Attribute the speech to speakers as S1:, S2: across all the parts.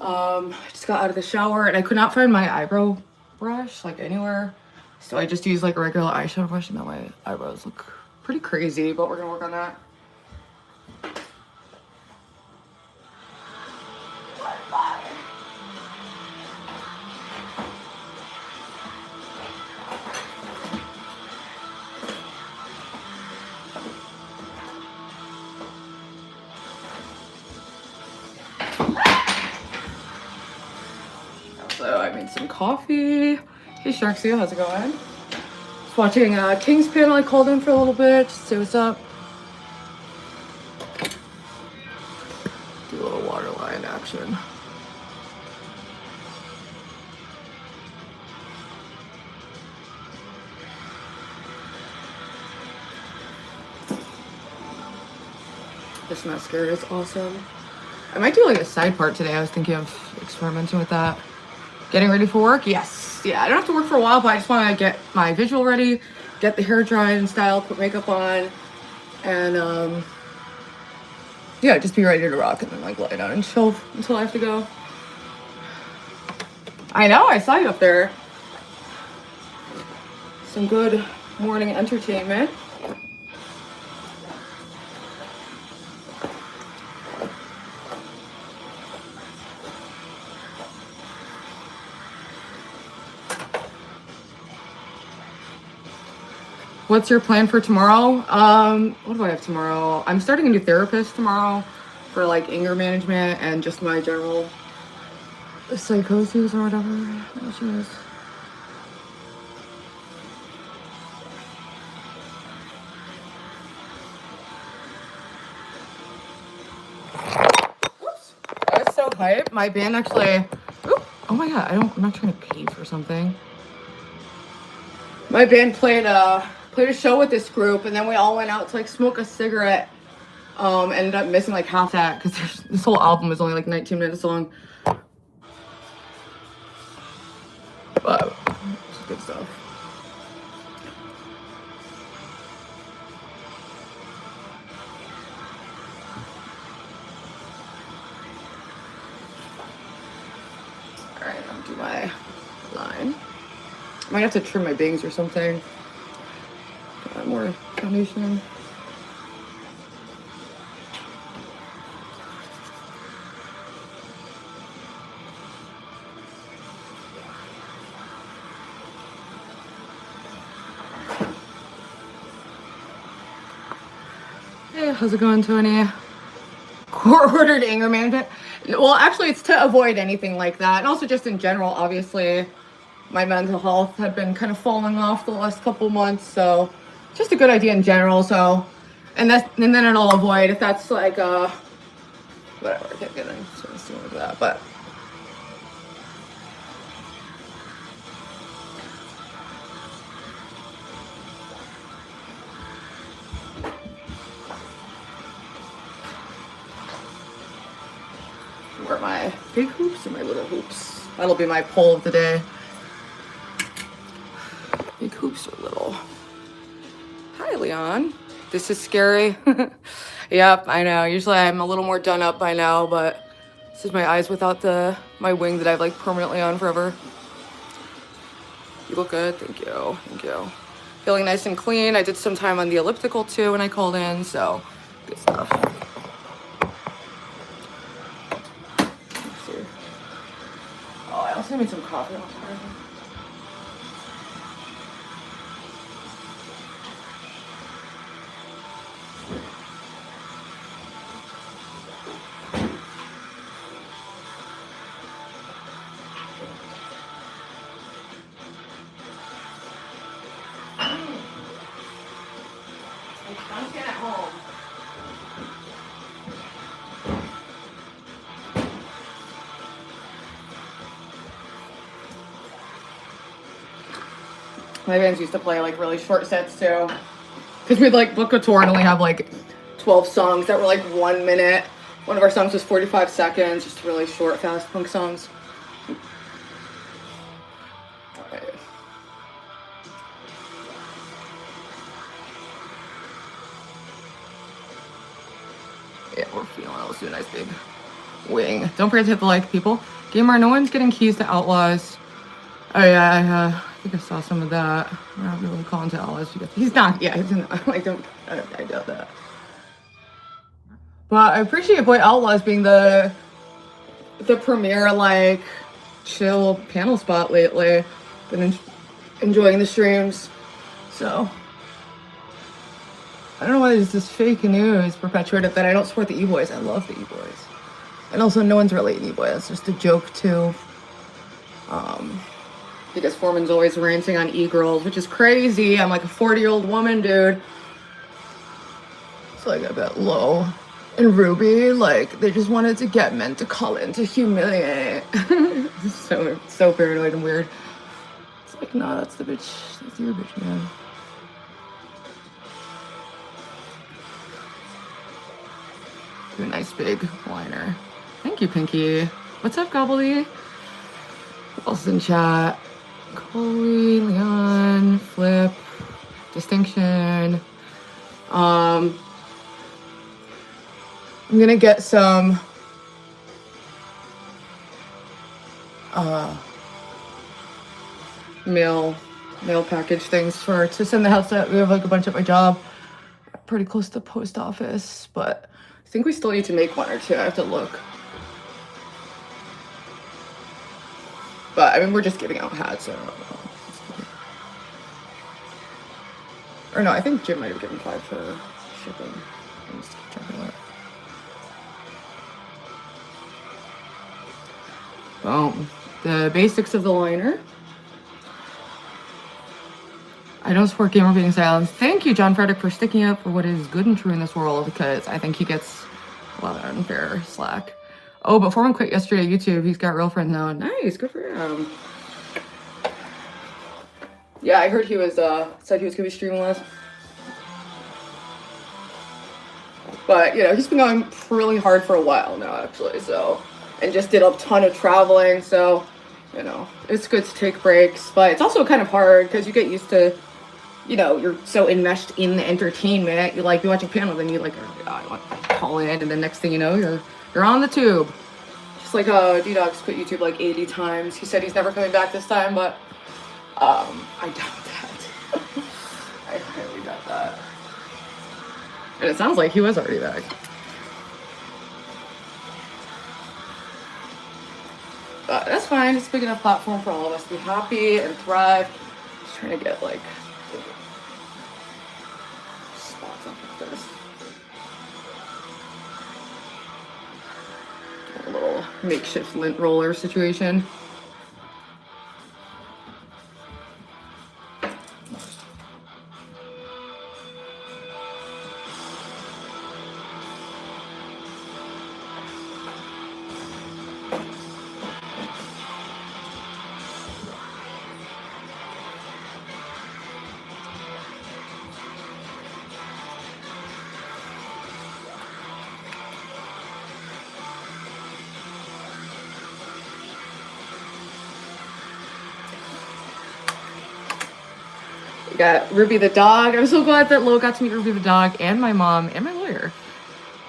S1: I just got out of the shower and I could not find my eyebrow brush like anywhere. So I just used like a regular eyeshadow brush and now my eyebrows look pretty crazy, but we're gonna work on that. So I made some coffee. Hey Sharksy, how's it going? Just watching King's panel. I called in for a little bit, just to see what's up. Do a little waterline action. This mascara is awesome. I might do like a side part today. I was thinking of experimenting with that. Getting ready for work? Yes. Yeah, I don't have to work for a while, but I just want to get my visual ready, get the hair dried and styled, put makeup on, and yeah, just be ready to rock and then like lie down and chill until I have to go. I know, I saw you up there. Some good morning entertainment. What's your plan for tomorrow? What do I have tomorrow? I'm starting a new therapist tomorrow for like anger management and just my general psychosis or whatever issues. Oops. I was so hyped. My band actually, oh my God, I'm not trying to pay for something. My band played a show with this group, and then we all went out to like smoke a cigarette. Ended up missing like half that because this whole album is only like 19 minutes long. But it's good stuff. All right, I'm gonna do my line. I might have to trim my bangs or something. Add more foundation. Hey, how's it going, Tony? Court-ordered anger management. Well, actually, it's to avoid anything like that, and also just in general. Obviously, my mental health had been kind of falling off the last couple months, so just a good idea in general. So, and then it'll avoid if that's like whatever. I can't get into that, but. Wear my big hoops or my little hoops. That'll be my poll of the day. Big hoops or little. Hi, Leon. This is scary. Yep, I know. Usually I'm a little more done up by now, but this is my eyes without my wing that I've like permanently on forever. You look good. Thank you. Thank you. Feeling nice and clean. I did some time on the elliptical too when I called in, so good stuff. Oh, I also made some coffee. I'm at home. My bands used to play like really short sets too, because we'd like book a tour and only have like 12 songs that were like 1 minute. One of our songs was 45 seconds, just really short, fast punk songs. All right. Yeah, we're feeling it. Let's do a nice big wing. Don't forget to hit the like, people. Gamer, no one's getting keys to Outlaws. Oh yeah, I think I saw some of that. I'm not really calling to Outlaws because he's not. Yeah, he's not. Like, I doubt that. But I appreciate Boy Outlaws being the premier like chill panel spot lately. Been enjoying the streams, so I don't know why there's this fake news perpetuated that I don't support the E-Boys. I love the E-Boys, and also no one's really an E-Boy. That's just a joke too. Because Foreman's always ranting on E-girls, which is crazy. I'm like a 40-year-old woman, dude. It's like I bet Low and Ruby, like, they just wanted to get men to call in to humiliate. so paranoid and weird. It's like, nah, that's the bitch. That's your bitch, man. Do a nice big liner. Thank you, Pinky. What's up, Gobbly? Who else is in chat? Coley, Leon, Flip, Distinction. I'm gonna get some mail package things to send the house out. We have like a bunch at my job, pretty close to the post office, but I think we still need to make one or two. I have to look. But I mean, we're just giving out hats, so I don't know. Or no, I think Jim might have given 5 for shipping. I'm just checking it out. Boom. The basics of the liner. I don't support gamer being silenced. Thank you, John Frederick, for sticking up for what is good and true in this world, because I think he gets a lot of unfair slack. Oh, but Foreman quit yesterday on YouTube. He's got real friends now. Nice, good for him. Yeah, I heard he was said he was gonna be streaming less. But you know, he's been going really hard for a while now, actually. So, and just did a ton of traveling. So, you know, it's good to take breaks, but it's also kind of hard because you get used to, you know, you're so enmeshed in the entertainment. You like you watch a panel, then you like, oh, I want to call in, and the next thing you know, you're on the tube. Just like D-Dog's quit YouTube like 80 times. He said he's never coming back this time, but I doubt that. I highly doubt that. And it sounds like he was already back. But that's fine. It's a big enough platform for all of us to be happy and thrive. Just trying to get like spots up like this. A little makeshift lint roller situation. Got Ruby the dog. I'm so glad that Lo got to meet Ruby the dog and my mom and my lawyer.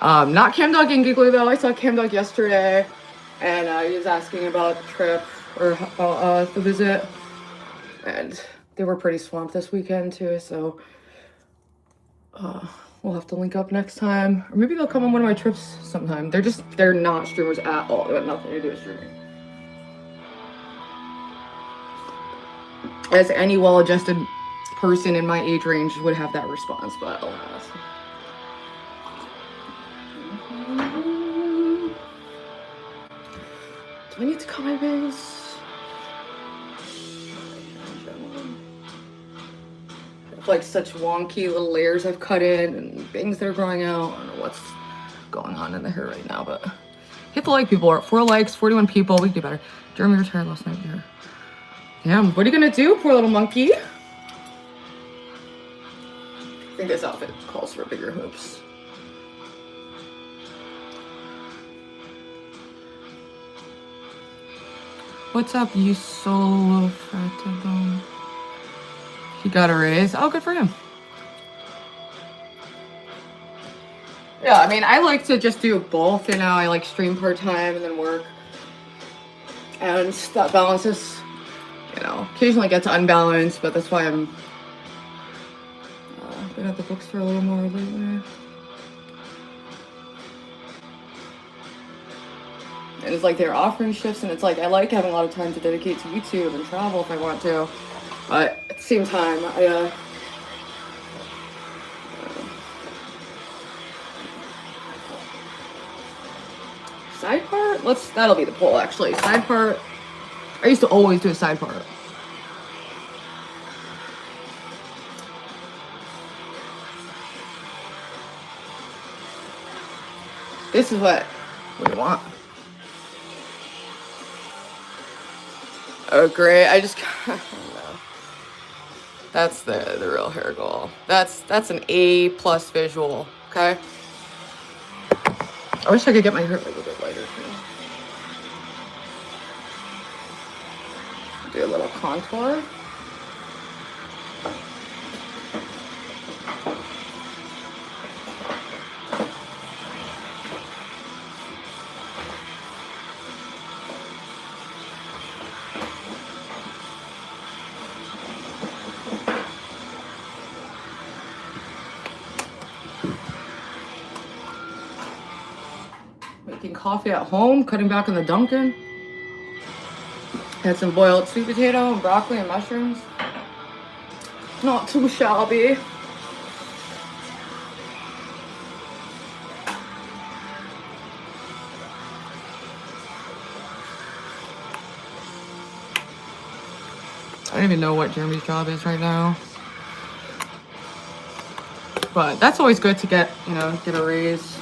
S1: Not Cam Dog and Giggly though. I saw Cam Dog yesterday, and he was asking about the trip or about the visit, and they were pretty swamped this weekend too. So we'll have to link up next time, or maybe they'll come on one of my trips sometime. They're not streamers at all. They have nothing to do with streaming. As any well-adjusted person in my age range would have that response, but alas. Do I need to cut my bangs? I have like such wonky little layers I've cut in and bangs that are growing out. I don't know what's going on in the hair right now, but hit the like, people. We're at 4 likes, 41 people. We can do better. Jeremy retired last night here. Damn, what are you gonna do, poor little monkey? I think this outfit calls for bigger hoops. What's up, you solo fratibone? He got a raise. Oh, good for him. Yeah, I mean, I like to just do both, you know. I like stream part-time and then work. And that balances, you know, occasionally gets unbalanced, but that's why I'm been at the bookstore a little more lately. And it's like they're offering shifts, and it's like I like having a lot of time to dedicate to YouTube and travel if I want to. But at the same time, side part? That'll be the poll actually. Side part. I used to always do a side part. This is what we want. Oh, great. I just, I don't know. That's the real hair goal. That's an A+ visual, okay? I wish I could get my hair a little bit lighter, too. Do a little contour. Making coffee at home, cutting back on the Dunkin'. Had some boiled sweet potato and broccoli and mushrooms. Not too shabby. I don't even know what Jeremy's job is right now. But that's always good to get, you know, get a raise.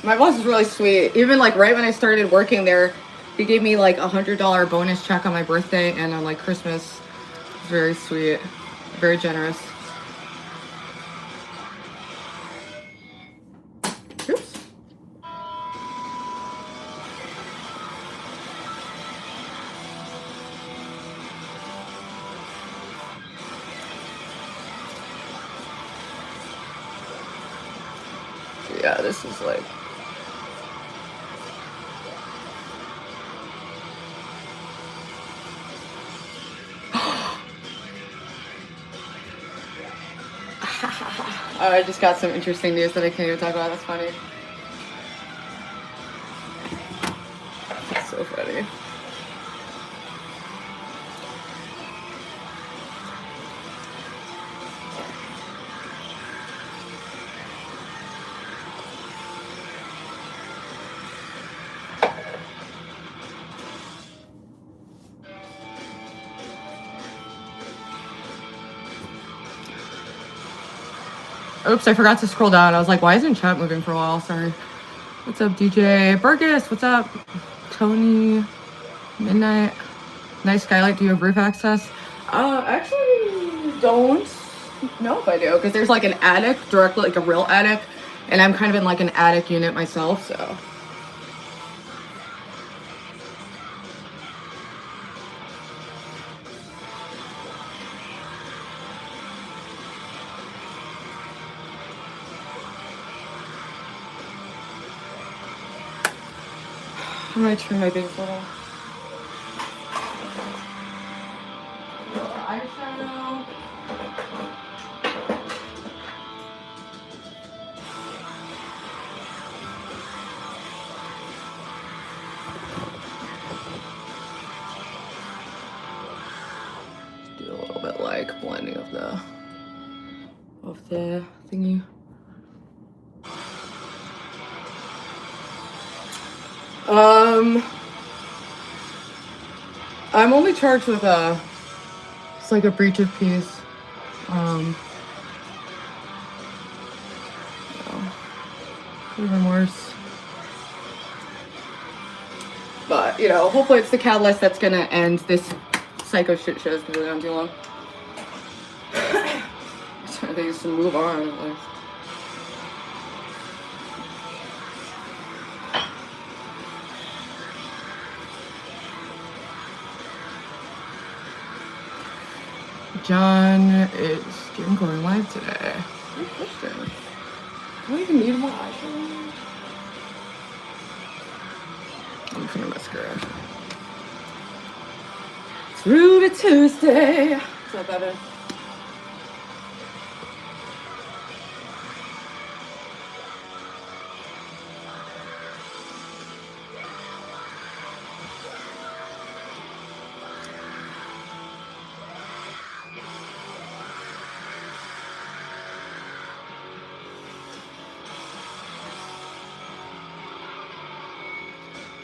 S1: My boss is really sweet. Even like right when I started working there, he gave me like $100 bonus check on my birthday and on like Christmas. Very sweet, very generous. Oops. Yeah, this is like. I just got some interesting news that I can't even talk about. That's funny. That's so funny. Oops, I forgot to scroll down. I was like, why isn't chat moving for a while? Sorry. What's up, DJ? Burgess, what's up? Tony, Midnight. Nice skylight. Do you have roof access? Actually, don't know if I do. Because there's like an attic, directly, like a real attic. And I'm kind of in like an attic unit myself, so. I'm gonna trim my big little eyeshadow. Do a little bit like blending of the thingy. I'm only charged with it's like a breach of peace. Even worse. But, you know, hopefully it's the catalyst that's gonna end this psycho shit show. It's been going on too long. So they used to move on at least. John is going live today. Good question. Do I even need more eyeshadow? I'm just gonna mascara. It's Ruby Tuesday. What's up, Evan?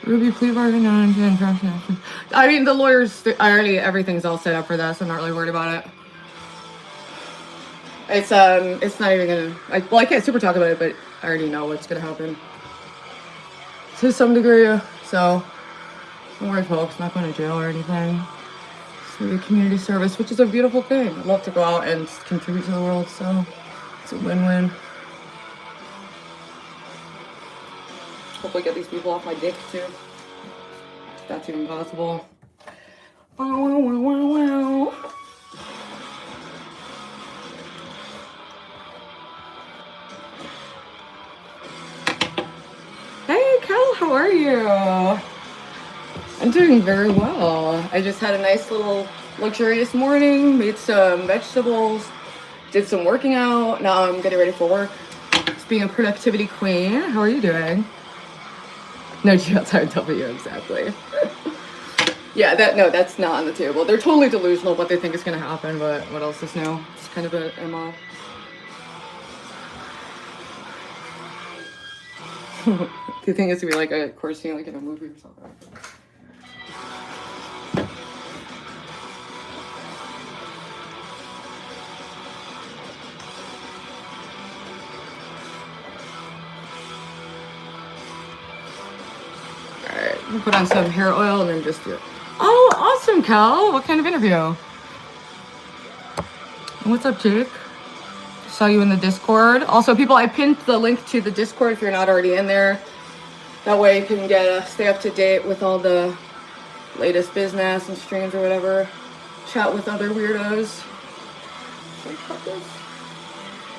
S1: Ruby, please bargain on transaction. I mean, the lawyers, everything's all set up for that, so I'm not really worried about it. It's not even gonna, I can't super talk about it, but I already know what's gonna happen. To some degree, so don't worry, folks, not going to jail or anything. It's really community service, which is a beautiful thing. I'd love to go out and contribute to the world, so it's a win-win. Hopefully get these people off my dick, too. If that's even possible. Wow, wow, wow, wow, wow. Hey, Cal, how are you? I'm doing very well. I just had a nice little luxurious morning, made some vegetables, did some working out. Now I'm getting ready for work. Just being a productivity queen. How are you doing? No jail time W, exactly. Yeah, that's not on the table. They're totally delusional what they think is gonna happen, but what else is new? It's kind of a MO. Do you think it's gonna be like a course scene like in a movie or something? Alright, I'm gonna put on some hair oil and then just do it. Oh, awesome, Cal. What kind of interview? What's up, Jake? Saw you in the Discord. Also, people, I pinned the link to the Discord if you're not already in there. That way you can get stay up to date with all the latest business and streams or whatever. Chat with other weirdos. Should I cut this?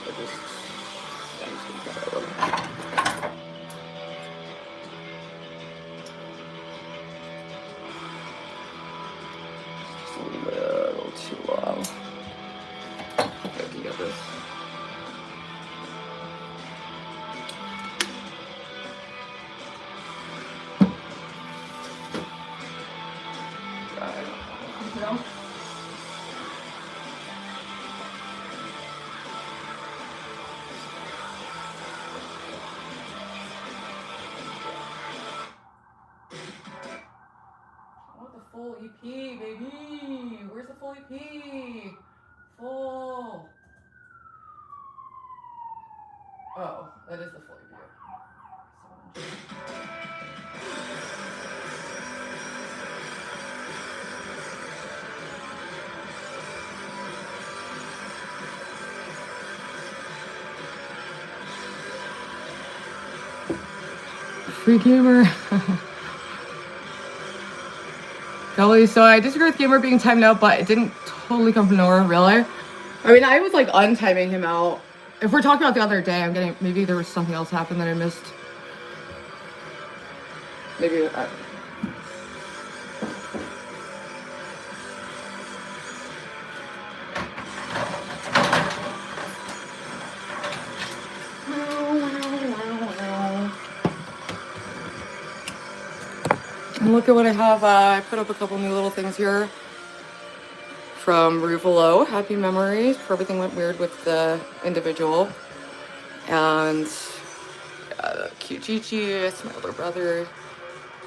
S1: I'm just gonna cut that one. Just a little too long. I can get this. No? I want the full EP, baby. Where's the full EP? Full. Oh, that is the full EP. Free gamer. Kelly, so I disagree with gamer being timed out, but it didn't totally come from nowhere, really. I mean, I was like untiming him out. If we're talking about the other day, I'm getting, maybe there was something else happened that I missed. Maybe I... And look at what I have. I put up a couple new little things here from Ruvalo. Happy memories. Everything went weird with the individual. And cute Gigi, it's my older brother,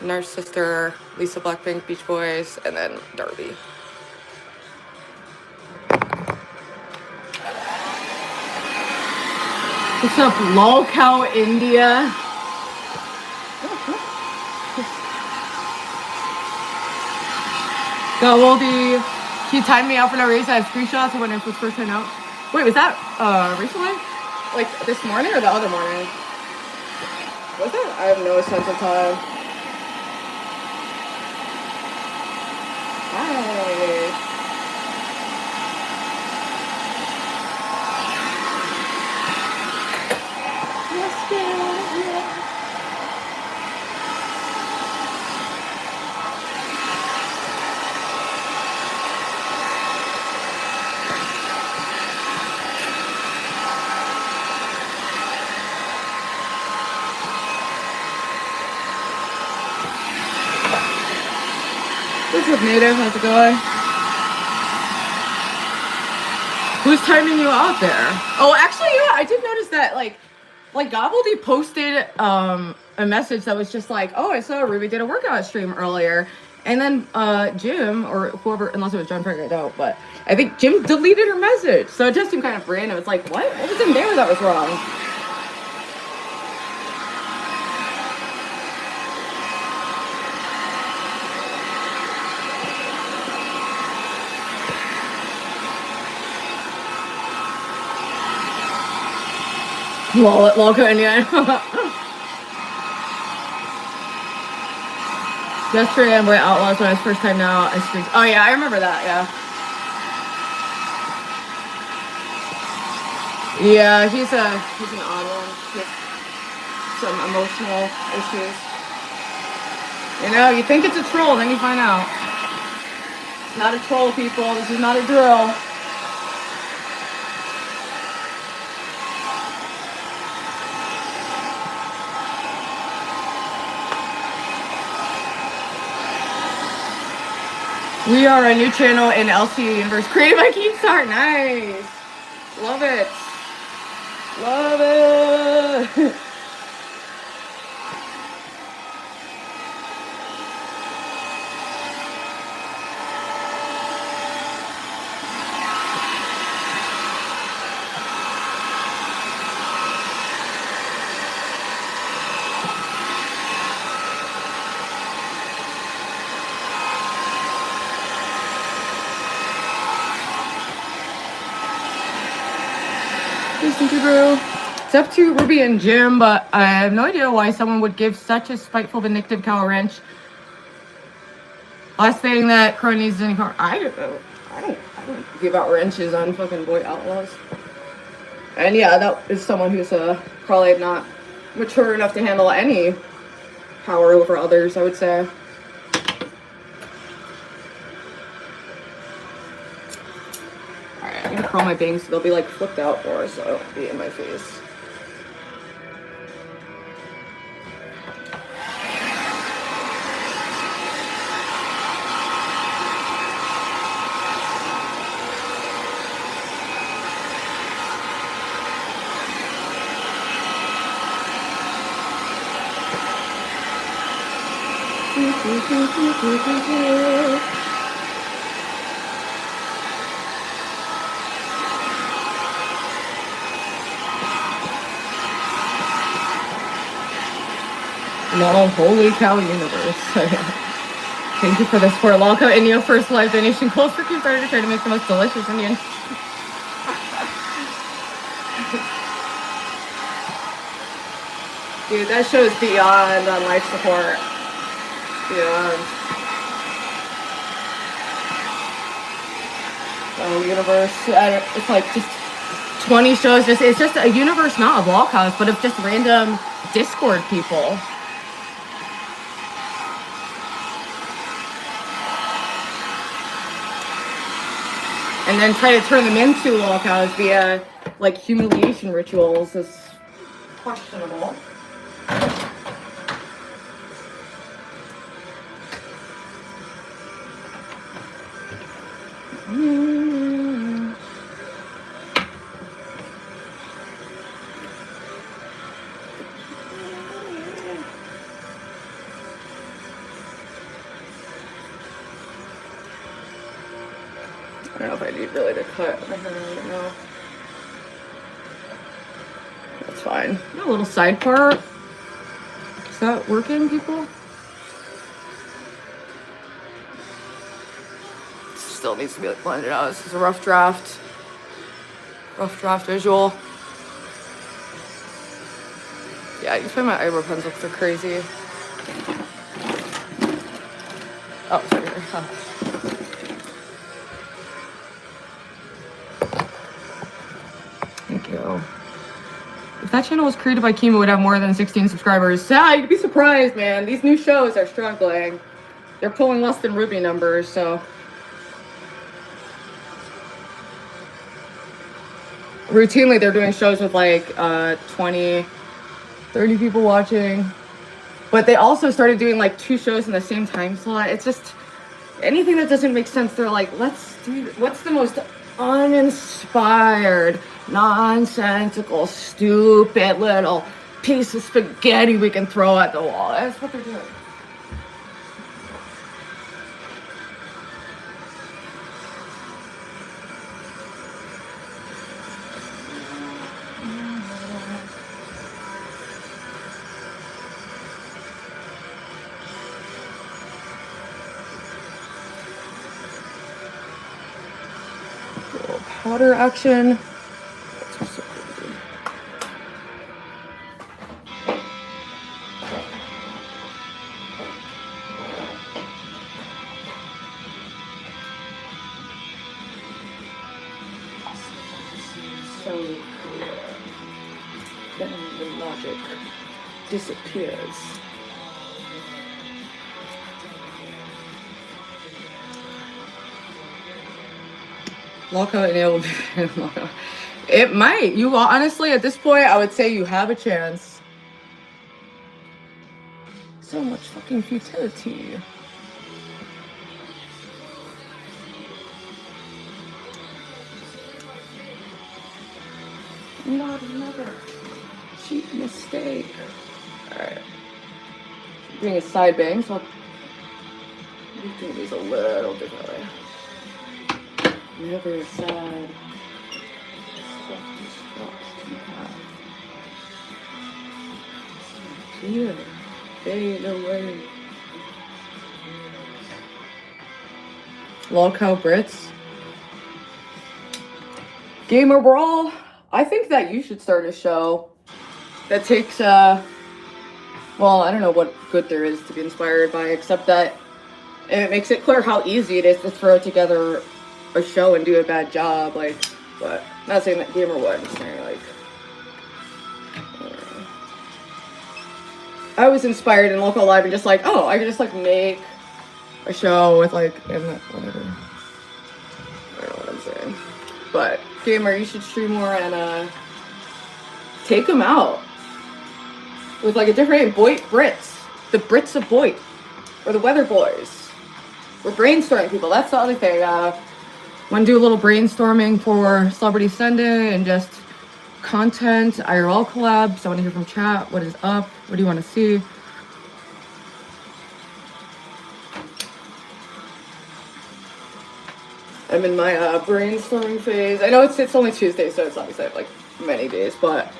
S1: and our sister, Lisa Blackpink, Beach Boys, and then Darby. What's up, Lolcow, India? Got Woldy. He timed me out for no reason. I have screenshots of when it was first sent out. Wait, was that recently? Like this morning or the other morning? Was it? I have no sense of time. Hi. What's up, Native? How's it going? Who's timing you out there? Oh, actually, yeah, I did notice that, like Gobbledy posted a message that was just like, oh, I saw Ruby did a workout stream earlier. And then Jim, or whoever, unless it was John Frank, I don't, but I think Jim deleted her message. So it just seemed kind of random. It's like, what? What was in there that was wrong? Loco Indian. Yesterday I'm with Outlaws when I was first time now. I streamed. Oh yeah, I remember that, yeah. Yeah, he's an odd one. He has some emotional issues. You know, you think it's a troll, then you find out. It's not a troll, people. This is not a drill. We are a new channel in LCU Universe created by Keemstar. Nice. Love it. Love it. Thank you, Drew. It's up to Ruby and Jim, but I have no idea why someone would give such a spiteful, vindictive cow a wrench. Last thing that Crow needs is any car. I don't give out wrenches on fucking boy outlaws. And yeah, that is someone who's probably not mature enough to handle any power over others, I would say. I'm gonna curl my bangs so they'll be like flipped out more so I don't be in my face. No, holy cow universe. Thank you for the support. Loco Indio first live donation. Close for Keep started to try to make the most delicious Indian. Dude, that show is beyond on life support. Beyond. Oh, universe. It's like just 20 shows. It's just a universe, not a blog house, but of just random Discord people. And then try to turn them into lolcows via like humiliation rituals is questionable. I don't know if I need really to cut my hair, I don't know. That's fine. A little side part. Is that working, people? Still needs to be like blended out. This is a rough draft. Rough draft visual. Yeah, you find my eyebrow pencils, they're crazy. Oh, sorry. Huh. Thank you. If that channel was created by Keem, it would have more than 16 subscribers. Yeah, you'd be surprised, man. These new shows are struggling. They're pulling less than Ruby numbers, so. Routinely, they're doing shows with like 20, 30 people watching. But they also started doing like 2 shows in the same time slot. It's just, anything that doesn't make sense, they're like, let's do, what's the most uninspired, nonsensical, stupid little piece of spaghetti we can throw at the wall? That's what they're doing. Powder action. So clear. Then the logic disappears. Lockout enabled. It might. You honestly, at this point, I would say you have a chance. So much fucking futility. Not another cheap mistake. Alright. Doing a side bang, so I'll do these a little differently. Never sad. Here, fade away. Lolcow Brits. Gamer Brawl. I think that you should start a show that takes, well, I don't know what good there is to be inspired by, except that it makes it clear how easy it is to throw together a show and do a bad job, like, but I'm not saying that Gamer would, I'm just saying, like, I was inspired in Local Live and just like, oh, I could just, like, make a show with, like, and whatever. I don't know what I'm saying. But, Gamer, you should stream more and, take them out. With, like, a different name, Boit Brits. The Brits of Boit. Or the Weather Boys. We're brainstorming people, that's the other thing. Want to do a little brainstorming for Celebrity Sunday and just content, IRL collabs. I want to hear from chat. What is up? What do you want to see? I'm in my brainstorming phase. I know it's only Tuesday, so it's obviously like many days, but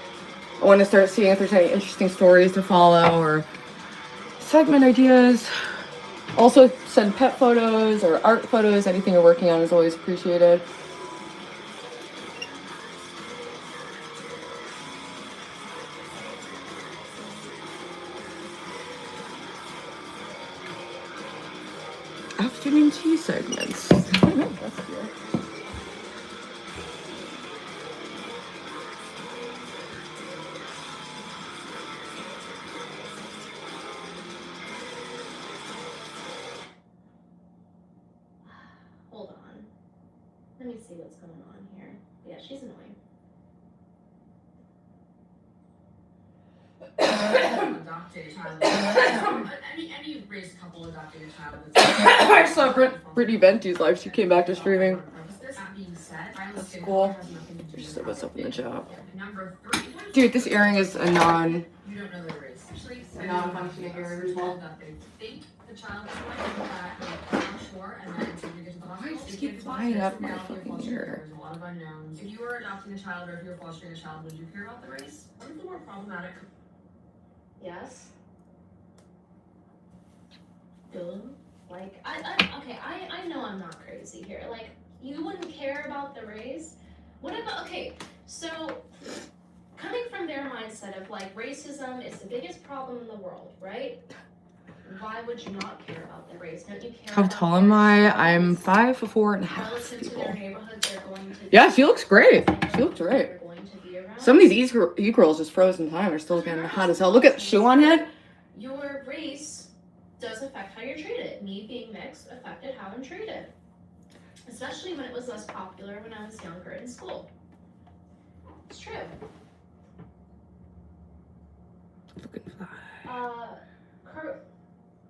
S1: I want to start seeing if there's any interesting stories to follow or segment ideas. Also, send pet photos or art photos. Anything you're working on is always appreciated. Afternoon tea segments. That's good.
S2: Hold on. Let me see what's going on here. Yeah, she's annoying.
S3: Adopted child. I mean, you've raised a couple adopted a child. I
S1: saw Brittany Venti's live. She came back to streaming. That's cool. Just said what's up in the chat. Dude, this earring is a non-functioning earring as well. Why does it keep flying up my fucking ear?
S3: There's a lot of unknowns. If you were adopting a child or if you were fostering a child, would you care about the race? What is the more problematic?
S2: Yes. Like, I know I'm not crazy here. Like, you wouldn't care about the race? What about, okay, so coming from their mindset of like racism is the biggest problem in the world, right? Why would you not care about the race? Don't you care?
S1: How tall am I? I'm 5'4.5".
S2: Relative to their neighborhood, they're going to.
S1: Yeah, she looks great. She looks great. Some of these e-girls just frozen time are still getting hot as hell. Look at the shoe on head.
S2: Your race does affect how you're treated. Me being mixed affected how I'm treated. Especially when it was less popular when I was younger in school. It's true.
S1: Looking fly.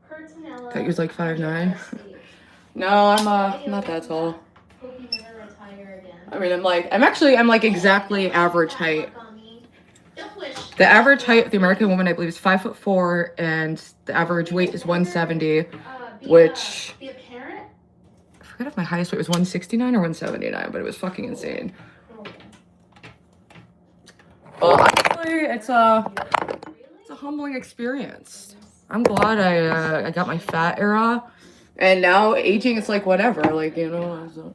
S2: Kurtanella.
S1: That was like 5'9". No, I'm not that tall.
S2: Hope you never retire again.
S1: I mean, I'm like exactly average height.
S2: Don't wish.
S1: The average height of the American woman, I believe, is 5'4", and the average weight is 170, which
S2: Be a parent?
S1: I forget if my highest weight was 169 or 179, but it was fucking insane. Well, honestly, it's a humbling experience. I'm glad I got my fat era, and now aging is like whatever, like, you know.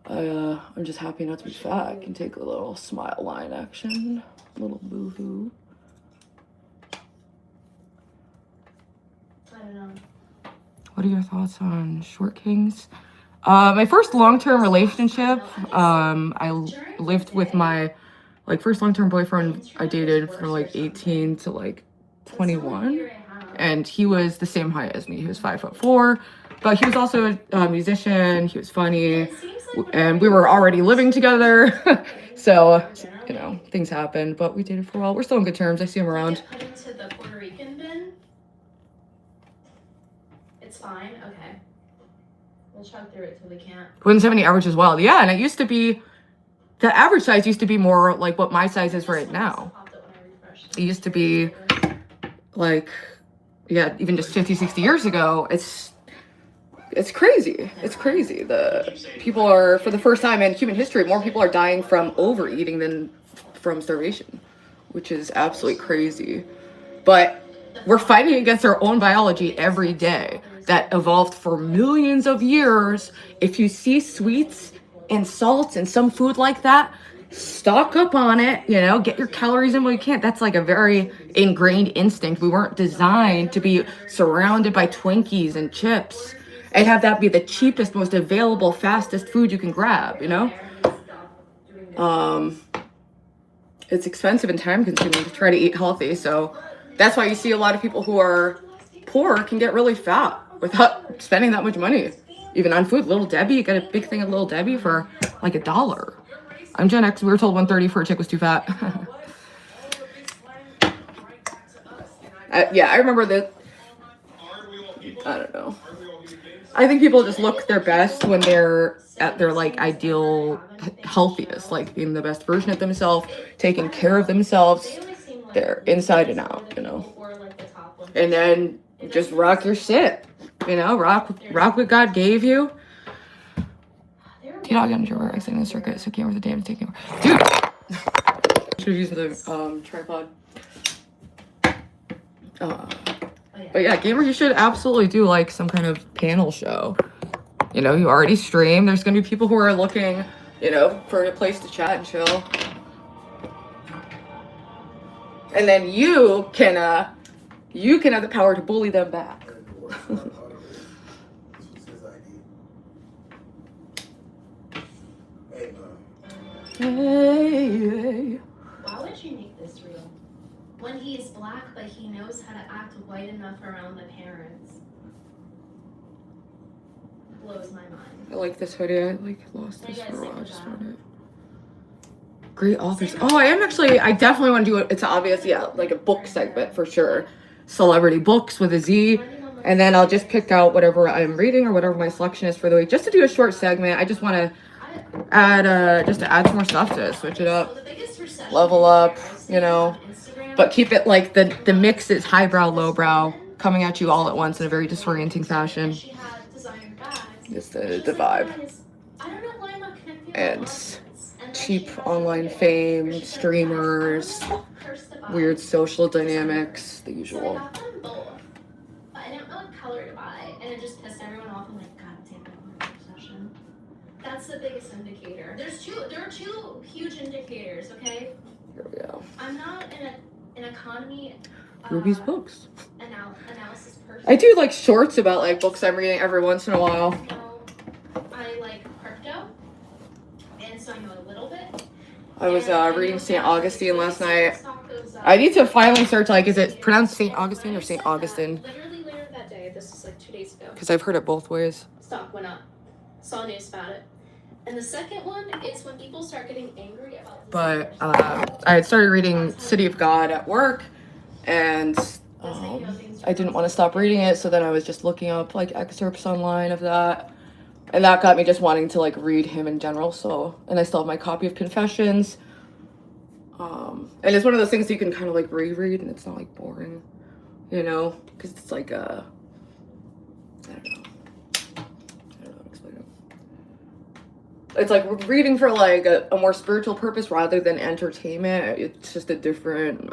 S1: I'm just happy not to be fat. I can take a little smile line action, a little boo-hoo.
S2: I don't know.
S1: What are your thoughts on short kings? My first long-term relationship, I lived with my first long-term boyfriend I dated from like 18 to like 21, and he was the same height as me. He was 5'4", but he was also a musician. He was funny, and we were already living together. So, you know, things happened, but we dated for a while. We're still on good terms. I see him around.
S2: Put into the Puerto Rican bin. It's fine. Okay. We'll chug through it till we can't.
S1: 170 average as well. Yeah, and it used to be, the average size used to be more like what my size is right now. It used to be like, yeah, even just 50, 60 years ago. It's crazy. It's crazy. The people are, for the first time in human history, more people are dying from overeating than from starvation, which is absolutely crazy. But we're fighting against our own biology every day that evolved for millions of years. If you see sweets and salts and some food like that, stock up on it, you know, get your calories in when you can. That's like a very ingrained instinct. We weren't designed to be surrounded by Twinkies and chips and have that be the cheapest, most available, fastest food you can grab, you know? It's expensive and time consuming to try to eat healthy. So that's why you see a lot of people who are poor can get really fat without spending that much money. Even on food. Little Debbie, you get a big thing of Little Debbie for like $1. I'm Gen X. We were told 130 for a chick was too fat. Yeah, I remember that. I don't know. I think people just look their best when they're at their like ideal healthiest, like being the best version of themselves, taking care of themselves. They're inside and out, you know. And then just rock your shit, you know. Rock what God gave you. T-Dog got into a exiting the circuit, so came over the dam to take him. Dude! Should use the tripod. But yeah, gamer, you should absolutely do like some kind of panel show. You know, you already stream. There's gonna be people who are looking, you know, for a place to chat and chill. And then you can have the power to bully them back. Hey.
S2: Why would you make this real? When he is black, but he knows how to act white enough around the parents. Blows my mind.
S1: I like this hoodie. I lost this for a while. I just found it. Great authors. Oh, I definitely want to do it. It's obvious, yeah, like a book segment for sure. Celebrity books with a Z. And then I'll just pick out whatever I'm reading or whatever my selection is for the week. Just to do a short segment. I just want to add some more stuff to it. Switch it up. Level up, you know. But keep it like the mix is highbrow, lowbrow, coming at you all at once in a very disorienting fashion. It's the vibe. And cheap online fame, streamers, weird social dynamics, the usual.
S2: I didn't know what color to buy, and it just pissed everyone off. I'm like, God damn it, I'm in obsession. That's the biggest indicator. There are two huge indicators, okay?
S1: Here we go.
S2: I'm not an economy
S1: Ruby's books.
S2: analysis person.
S1: I do like shorts about like books I'm reading every once in a while.
S2: So I like crypto, and so I know a little bit.
S1: I was reading St. Augustine last night. I need to finally search, like, is it pronounced St. Augustine or St. Augustine?
S2: Literally later that day, this was like 2 days ago.
S1: Because I've heard it both ways.
S2: Stock went up. Saw news about it. And the second one is when people start getting angry about.
S1: But I had started reading City of God at work, and I didn't want to stop reading it, so then I was just looking up like excerpts online of that, and that got me just wanting to like read him in general. So, and I still have my copy of Confessions, and it's one of those things you can kind of like reread, and it's not like boring, you know, because it's like I don't know how to explain it. It's like reading for like a more spiritual purpose rather than entertainment. It's just a different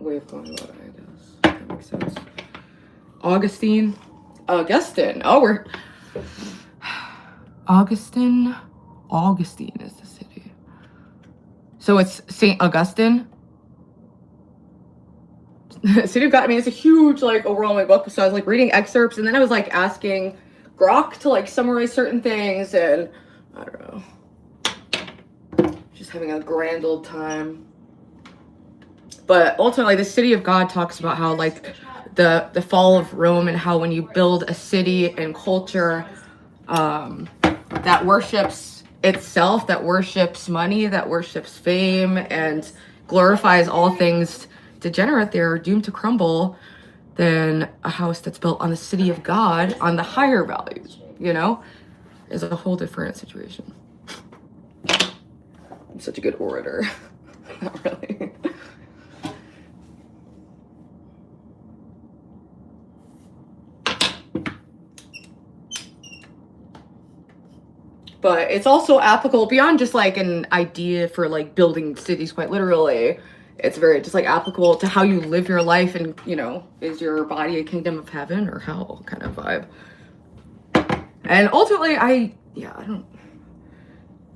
S1: way of going about it, I guess. That makes sense. Augustine. Oh, we're Augustine is the city. So it's St. Augustine. City of God. I mean, it's a huge like overwhelming book. So I was like reading excerpts, and then I was like asking Grok to like summarize certain things, and I don't know, just having a grand old time. But ultimately, the City of God talks about how like the fall of Rome, and how when you build a city and culture that worships itself, that worships money, that worships fame, and glorifies all things degenerate, they're doomed to crumble than a house that's built on the City of God, on the higher values, you know, is a whole different situation. I'm such a good orator. Not really. But it's also applicable beyond just like an idea for like building cities, quite literally. It's very just like applicable to how you live your life, and you know, is your body a kingdom of heaven or hell kind of vibe. And ultimately, I don't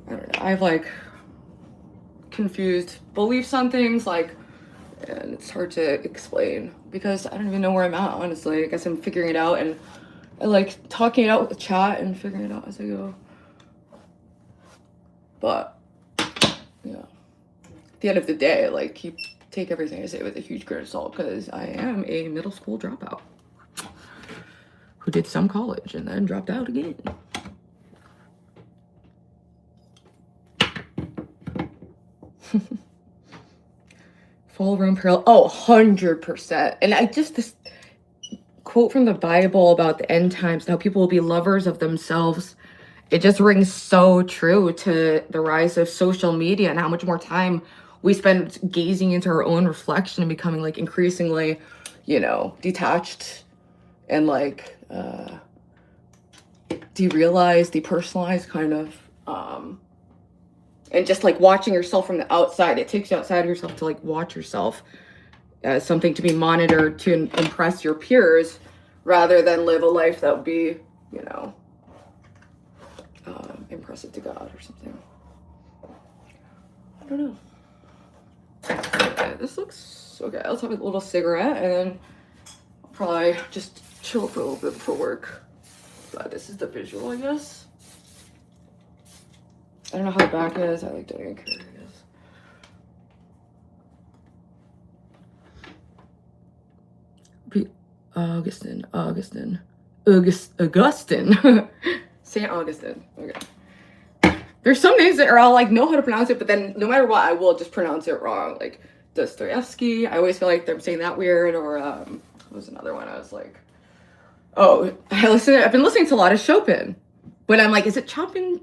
S1: know. I've like confused beliefs on things, like, and it's hard to explain because I don't even know where I'm at, honestly. I guess I'm figuring it out, and I like talking it out with the chat and figuring it out as I go. But yeah, at the end of the day, like, you take everything I say with a huge grain of salt, because I am a middle school dropout who did some college and then dropped out again. Fall Rome parallel. Oh, 100%. And I just, this quote from the Bible about the end times, how people will be lovers of themselves. It just rings so true to the rise of social media and how much more time we spend gazing into our own reflection and becoming like increasingly, you know, detached and like derealized, depersonalized kind of. And just like watching yourself from the outside, it takes you outside of yourself to like watch yourself as something to be monitored to impress your peers rather than live a life that would be, you know, impressive to God or something. I don't know. Okay, this looks okay. Let's have a little cigarette and then I'll probably just chill for a little bit before work. But this is the visual, I guess. I don't know how the back is. I like don't even care, I guess. Augustine. St. Augustine. Okay. There's some names that are all like know how to pronounce it, but then no matter what, I will just pronounce it wrong. Like Dostoevsky. I always feel like they're saying that weird. Or what was another one? I was like, oh, I've been listening to a lot of Chopin. But I'm like, is it Chopin?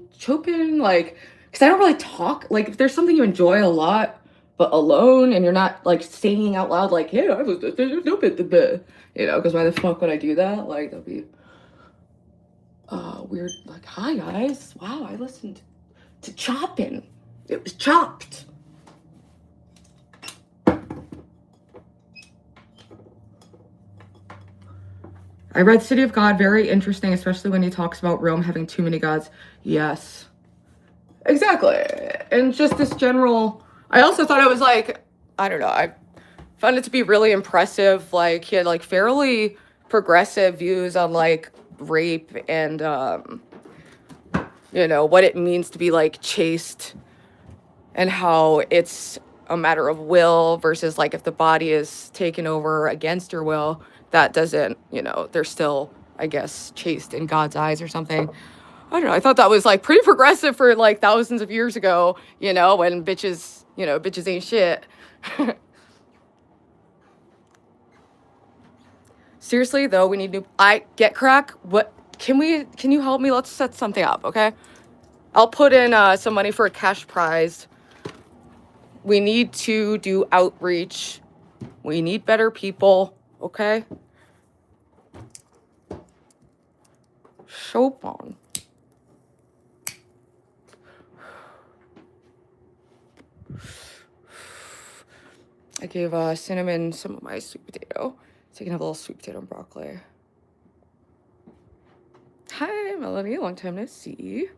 S1: Like, because I don't really talk. Like, if there's something you enjoy a lot, but alone, and you're not like saying out loud, like, hey, I was stupid, you know, because why the fuck would I do that? Like, that'd be weird. Like, hi guys, wow, I listened to Chopin. It was chopped. I read City of God, very interesting, especially when he talks about Rome having too many gods. Yes, exactly. And just this general, I also thought it was like, I don't know, I found it to be really impressive. Like, he had like fairly progressive views on like rape and, you know, what it means to be like chaste and how it's a matter of will versus like if the body is taken over against your will, that doesn't, you know, they're still, I guess, chaste in God's eyes or something. I don't know. I thought that was like pretty progressive for like thousands of years ago, you know, when bitches, you know, bitches ain't shit. Seriously though, we need new. Get crack. What can you help me? Let's set something up, okay? I'll put in some money for a cash prize. We need to do outreach. We need better people, okay? Chopin. I gave Cinnamon some of my sweet potato. So you can have a little sweet potato and broccoli. Hi, Melanie. Long time no see.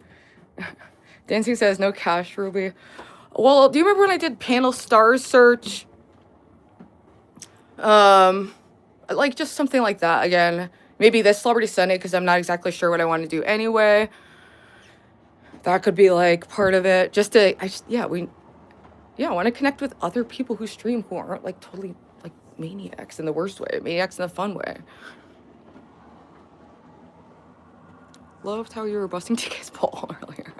S1: Dancing says no cash, Ruby. Well, do you remember when I did panel stars search? Like just something like that. Again, maybe this Celebrity Sunday, because I'm not exactly sure what I want to do anyway. That could be like part of it. Just to, I want to connect with other people who stream who aren't like totally like maniacs in the worst way, maniacs in the fun way. Loved how you were busting TK's ball earlier.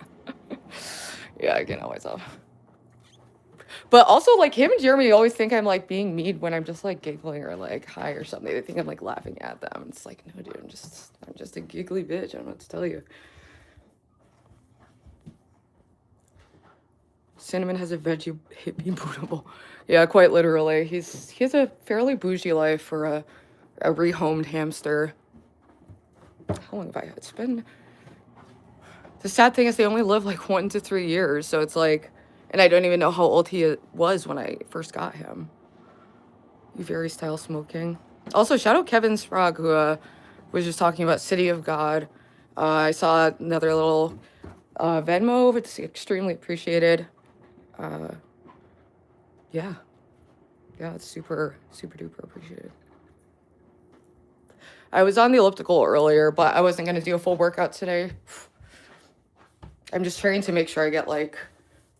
S1: Yeah, I can't help myself. But also, like, him and Jeremy always think I'm like being mean when I'm just like giggling or like high or something. They think I'm like laughing at them. It's like, no, dude, I'm just a giggly bitch. I don't know what to tell you. Cinnamon has a veggie hippie bootable. Yeah, quite literally. He has a fairly bougie life for a rehomed hamster. How long have I had? It's been... The sad thing is they only live like 1 to 3 years. So it's like... And I don't even know how old he was when I first got him. You very style smoking. Also, shout out Kevin Sprague, who was just talking about City of God. I saw another little Venmo. It's extremely appreciated. Yeah, it's super, super duper appreciated. I was on the elliptical earlier, but I wasn't going to do a full workout today. I'm just trying to make sure I get like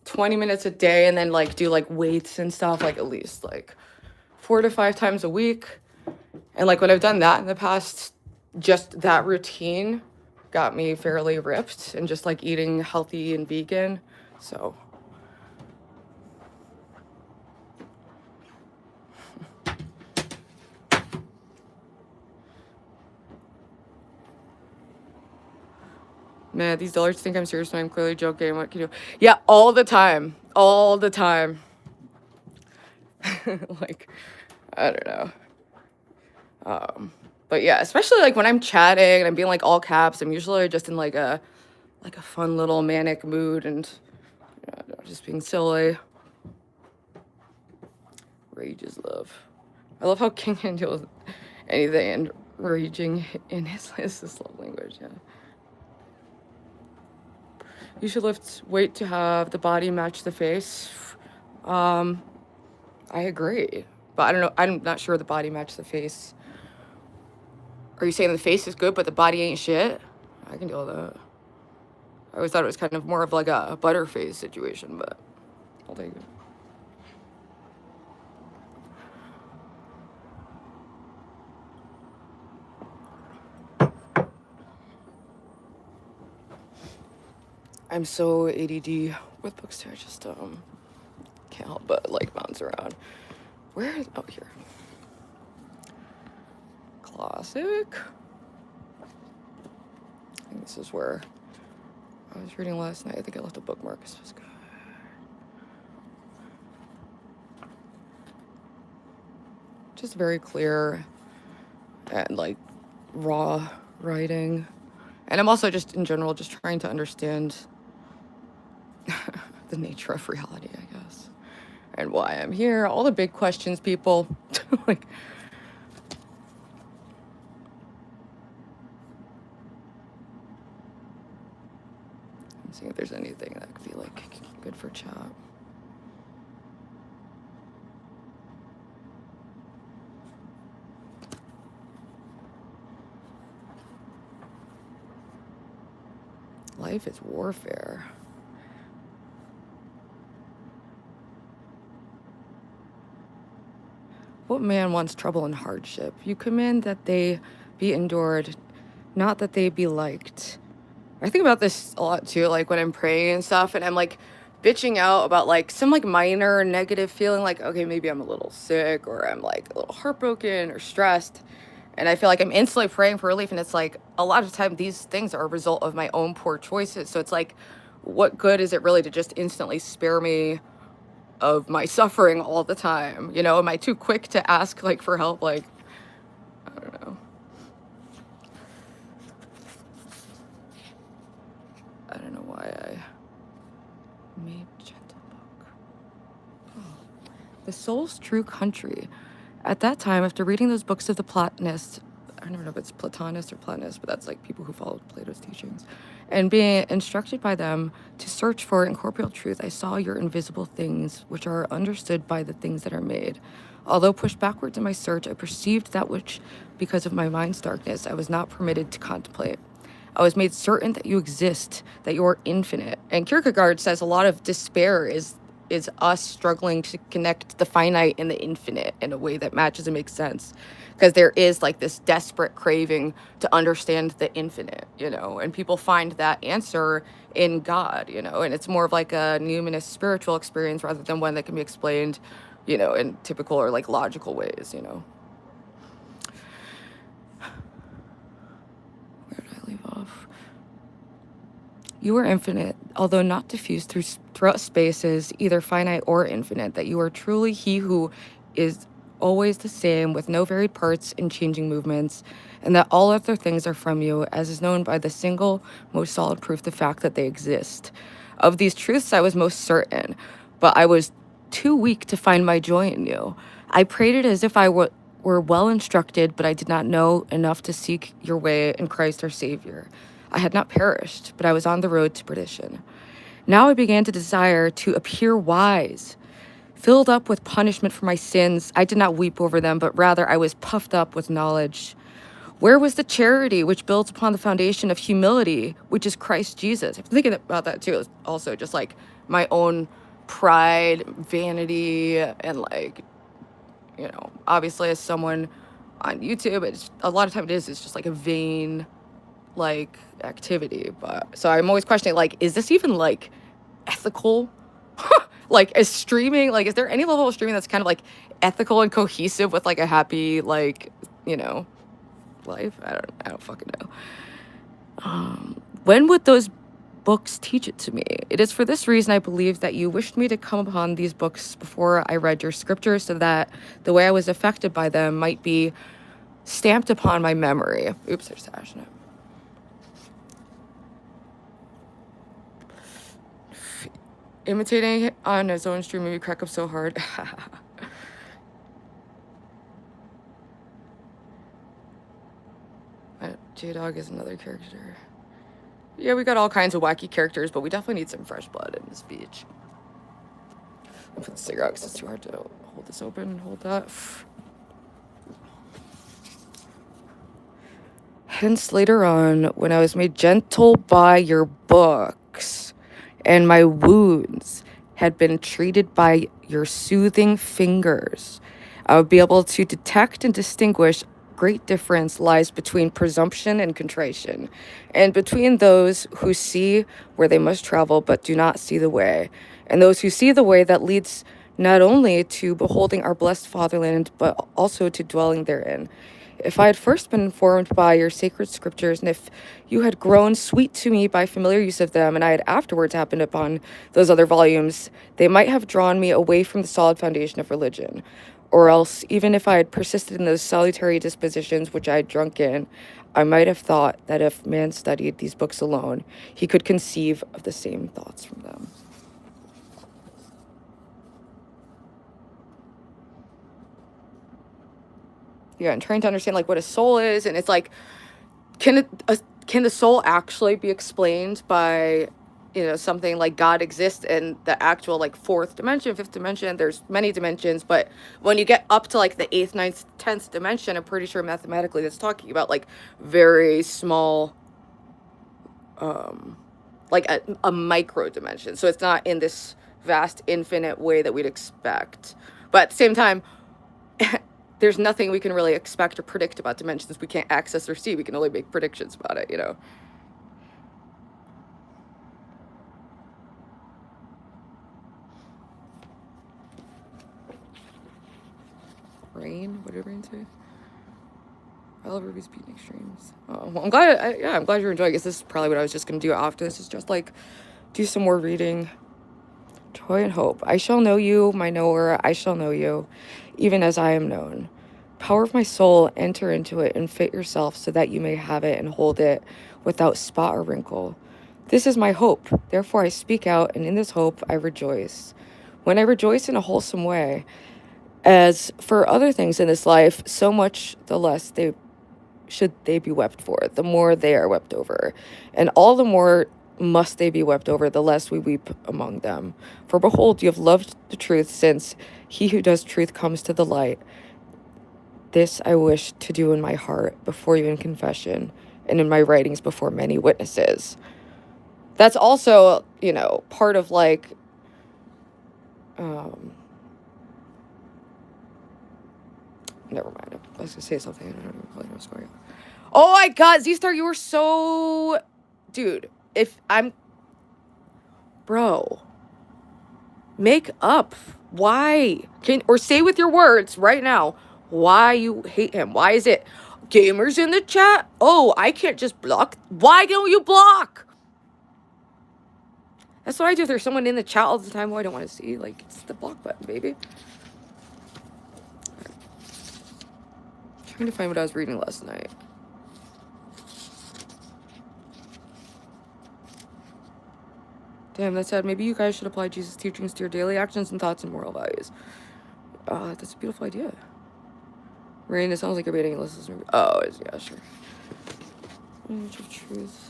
S1: 20 minutes a day and then like do like weights and stuff, like at least like 4 to 5 times a week. And like when I've done that in the past, just that routine got me fairly ripped and just like eating healthy and vegan. So man, these dollars think I'm serious when I'm clearly joking. What can you do? Yeah, all the time. All the time. Like, I don't know. But yeah, especially like when I'm chatting and I'm being like all caps, I'm usually just in like a fun little manic mood and just being silly. Rage is love. I love how King can deal with anything and raging in his love language, yeah. You should lift weight to have the body match the face. I agree. But I don't know. I'm not sure the body matches the face. Are you saying the face is good, but the body ain't shit? I can deal with that. I always thought it was kind of more of like a butterface situation, but I'll take it. I'm so ADD with bookstore. I just can't help but like bounce around. Where is... Oh, here. Classic. I think this is where I was reading last night. I think I left a bookmark. This was good. Just very clear and like raw writing. And I'm also just in general just trying to understand the nature of reality, I guess. And why I'm here. All the big questions, people. Like, I'm seeing if there's anything that could be like good for chat. Life is warfare. What man wants trouble and hardship? You command that they be endured, not that they be liked. I think about this a lot too, like when I'm praying and stuff, and I'm like bitching out about like some like minor negative feeling, like, okay, maybe I'm a little sick or I'm like a little heartbroken or stressed. And I feel like I'm instantly praying for relief. And it's like a lot of the time these things are a result of my own poor choices. So it's like, what good is it really to just instantly spare me of my suffering all the time? You know, am I too quick to ask like for help? Like, I don't know. I don't know why I made gentle book. Oh. The Soul's True Country. At that time, after reading those books of the Platonists, I don't know if it's Platonists or Platonists, but that's like people who followed Plato's teachings, and being instructed by them to search for incorporeal truth, I saw your invisible things, which are understood by the things that are made. Although pushed backwards in my search, I perceived that which, because of my mind's darkness, I was not permitted to contemplate. I was made certain that you exist, that you are infinite. And Kierkegaard says a lot of despair is us struggling to connect the finite and the infinite in a way that matches and makes sense. Because there is like this desperate craving to understand the infinite, you know, and people find that answer in God, you know, and it's more of like a numinous spiritual experience rather than one that can be explained, you know, in typical or like logical ways, you know. Where did I leave off? You are infinite, although not diffused throughout spaces, either finite or infinite, that you are truly he who is always the same, with no varied parts and changing movements, and that all other things are from you, as is known by the single, most solid proof, the fact that they exist. Of these truths I was most certain, but I was too weak to find my joy in you. I prayed it as if I were well instructed, but I did not know enough to seek your way in Christ our Savior. I had not perished, but I was on the road to perdition. Now I began to desire to appear wise. Filled up with punishment for my sins, I did not weep over them, but rather I was puffed up with knowledge. Where was the charity which builds upon the foundation of humility, which is Christ Jesus? I'm thinking about that too. Also, just like my own pride, vanity, and like, you know, obviously as someone on YouTube, it's a lot of time it's just like a vain like activity. But so I'm always questioning, like, is this even like ethical? Like, is streaming, like, is there any level of streaming that's kind of like ethical and cohesive with like a happy, like, you know, life? I don't fucking know. When would those books teach it to me? It is for this reason I believe that you wished me to come upon these books before I read your scriptures, so that the way I was affected by them might be stamped upon my memory. Oops, there's Ash in it. Imitating on his own stream made me crack up so hard. J-Dog is another character. Yeah, we got all kinds of wacky characters, but we definitely need some fresh blood in this beach. I'll put the cigarette out because it's too hard to hold this open. Hold that. Hence, later on, when I was made gentle by your books, and my wounds had been treated by your soothing fingers, I would be able to detect and distinguish great difference lies between presumption and contrition, and between those who see where they must travel but do not see the way, and those who see the way that leads not only to beholding our blessed fatherland, but also to dwelling therein. If I had first been informed by your sacred scriptures, and if you had grown sweet to me by familiar use of them, and I had afterwards happened upon those other volumes, they might have drawn me away from the solid foundation of religion. Or else, even if I had persisted in those salutary dispositions which I had drunk in, I might have thought that if man studied these books alone, he could conceive of the same thoughts from them. Yeah, and trying to understand like what a soul is, and it's like, can the soul actually be explained by, you know, something like God exists in the actual like fourth dimension, fifth dimension? There's many dimensions, but when you get up to like the 8th, 9th, 10th dimension, I'm pretty sure mathematically that's talking about like very small, like a micro dimension. So it's not in this vast infinite way that we'd expect, but at the same time, there's nothing we can really expect or predict about dimensions we can't access or see. We can only make predictions about it, you know. Rain? What did Rain say? I love Ruby's beatnik streams. Oh, well, I'm glad. Yeah, I'm glad you're enjoying. I guess this is probably what I was just gonna do after this. Is just like do some more reading. Joy and hope. I shall know you, my knower. I shall know you, even as I am known. Power of my soul, enter into it and fit yourself so that you may have it and hold it without spot or wrinkle. This is my hope. Therefore I speak out, and in this hope I rejoice. When I rejoice in a wholesome way, as for other things in this life, so much the less should they be wept for, the more they are wept over. And all the more must they be wept over, the less we weep among them. For behold, you have loved the truth, since he who does truth comes to the light. This I wish to do in my heart before you in confession, and in my writings before many witnesses. That's also, you know, part of like, never mind. I was gonna say something. I don't even really know what's going on. Oh my God, Z-Star, you were so... Dude, if I'm... Bro. Make up. Why? Or say with your words right now why you hate him. Why is it gamers in the chat? Oh, I can't just block. Why don't you block? That's what I do if there's someone in the chat all the time who I don't want to see. Like, it's the block button, baby. Trying to find what I was reading last night. Damn, that's sad. Maybe you guys should apply Jesus' teachings to your daily actions and thoughts and moral values. That's a beautiful idea. Rain, it sounds like you're baiting Alyssa's movie. Oh, yeah, sure. Image of truth.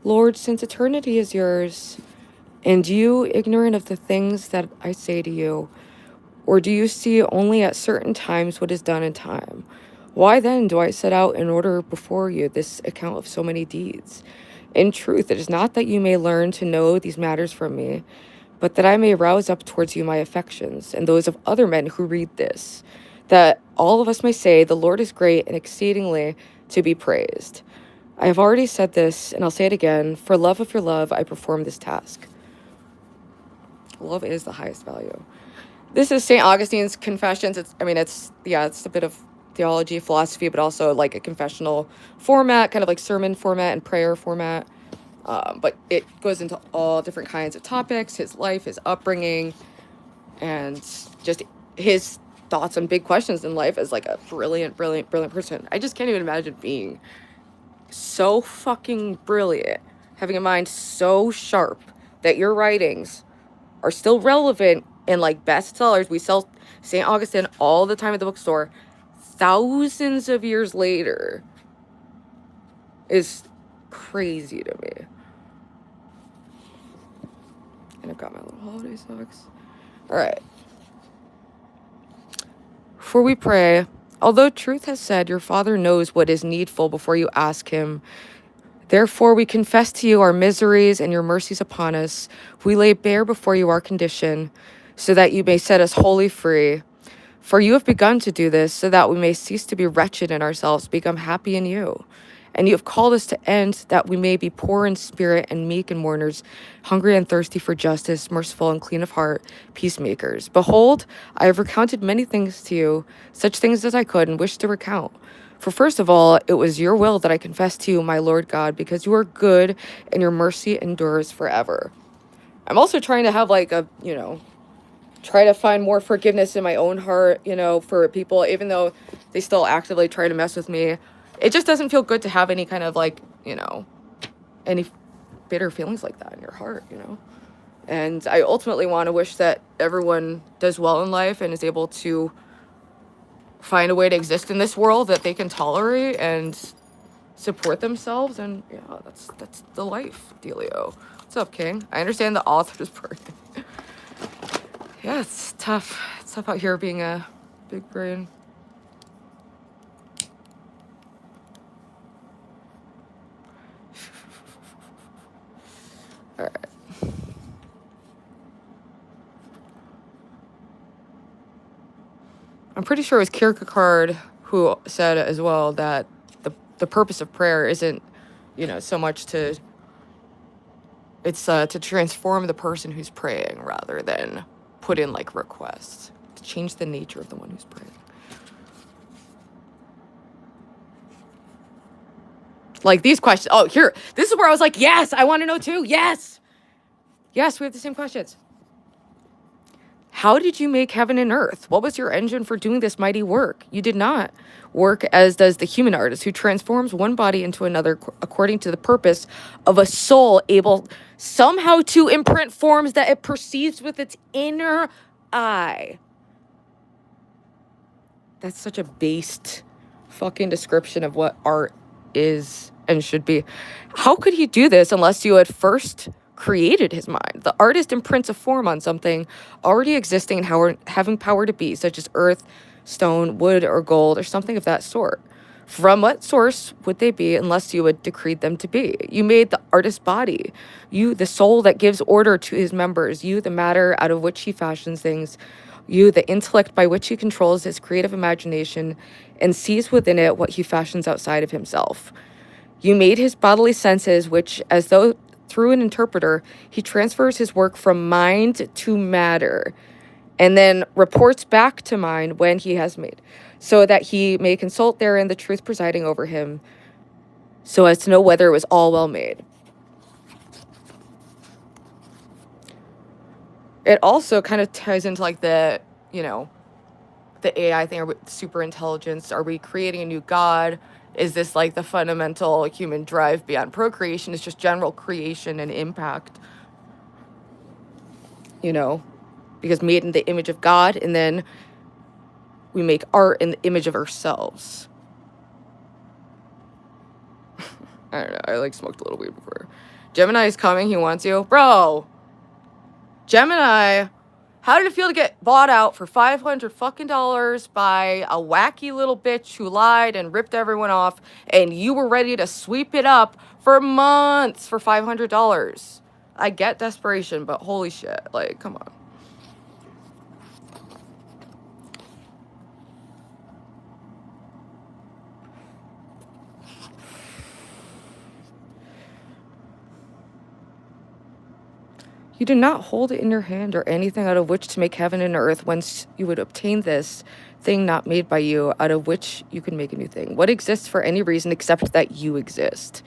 S1: Lord, since eternity is yours, and you ignorant of the things that I say to you, or do you see only at certain times what is done in time? Why then do I set out in order before you this account of so many deeds? In truth, it is not that you may learn to know these matters from me, but that I may rouse up towards you my affections and those of other men who read this, that all of us may say, the Lord is great and exceedingly to be praised. I have already said this, and I'll say it again. For love of your love, I perform this task. Love is the highest value. This is St. Augustine's Confessions. It's a bit of theology, philosophy, but also like a confessional format, kind of like sermon format and prayer format. But it goes into all different kinds of topics, his life, his upbringing, and just his thoughts on big questions in life as like a brilliant person. I just can't even imagine being so fucking brilliant, having a mind so sharp that your writings are still relevant and like bestsellers. We sell St. Augustine all the time at the bookstore. Thousands of years later is crazy to me. And I've got my little holiday socks. All right. For we pray, although truth has said your Father knows what is needful before you ask him, therefore we confess to you our miseries and your mercies upon us. We lay bare before you our condition, so that you may set us wholly free. For you have begun to do this, so that we may cease to be wretched in ourselves, become happy in you. And you have called us to end, that we may be poor in spirit and meek and mourners, hungry and thirsty for justice, merciful and clean of heart, peacemakers. Behold, I have recounted many things to you, such things as I could and wished to recount. For first of all, it was your will that I confessed to you, my Lord God, because you are good and your mercy endures forever. I'm also trying to have like a, try to find more forgiveness in my own heart, for people, even though they still actively try to mess with me. It just doesn't feel good to have any kind of like, any bitter feelings like that in your heart, And I ultimately want to wish that everyone does well in life and is able to find a way to exist in this world that they can tolerate and support themselves. And yeah, that's the life, Delio. What's up, King? I understand the author's birthday. Yeah, it's tough. It's tough out here being a big brain. All right. I'm pretty sure it was Kierkegaard who said as well that the purpose of prayer isn't, so much to It's to transform the person who's praying rather than put in like requests. To change the nature of the one who's praying. Like these questions. Oh, here. This is where I was like, yes, I want to know too. Yes. Yes, we have the same questions. How did you make heaven and earth? What was your engine for doing this mighty work? You did not work as does the human artist who transforms one body into another according to the purpose of a soul able somehow to imprint forms that it perceives with its inner eye. That's such a based fucking description of what art is and should be. How could he do this unless you had first created his mind? The artist imprints a form on something already existing and having power to be, such as earth, stone, wood, or gold, or something of that sort. From what source would they be unless you had decreed them to be? You made the artist's body. You, the soul that gives order to his members. You, the matter out of which he fashions things. You, the intellect by which he controls his creative imagination and sees within it what he fashions outside of himself. You made his bodily senses, which, as though through an interpreter, he transfers his work from mind to matter and then reports back to mind when he has made, so that he may consult therein the truth presiding over him, so as to know whether it was all well made. It also kind of ties into like the, the AI thing, or super intelligence. Are we creating a new God? Is this like the fundamental human drive beyond procreation? It's just general creation and impact, because made in the image of God, and then we make art in the image of ourselves. I don't know. I like smoked a little weed before. Gemini is coming. He wants you. Bro. Gemini. How did it feel to get bought out for $500 fucking dollars by a wacky little bitch who lied and ripped everyone off, and you were ready to sweep it up for months for $500? I get desperation, but holy shit. Like, come on. You do not hold it in your hand or anything out of which to make heaven and earth, whence you would obtain this thing not made by you, out of which you can make a new thing. What exists for any reason except that you exist?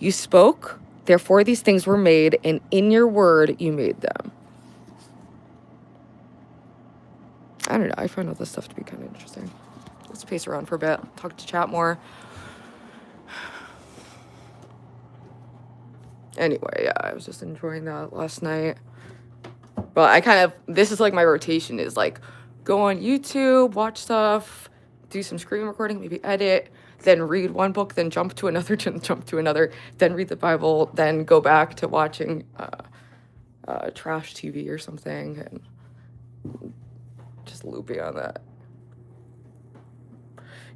S1: You spoke, therefore these things were made, and in your word you made them. I don't know. I find all this stuff to be kind of interesting. Let's pace around for a bit. Talk to chat more. Anyway, yeah, I was just enjoying that last night. But this is like my rotation is like go on YouTube, watch stuff, do some screen recording, maybe edit, then read one book, then jump to another, then read the Bible, then go back to watching trash TV or something, and just looping on that.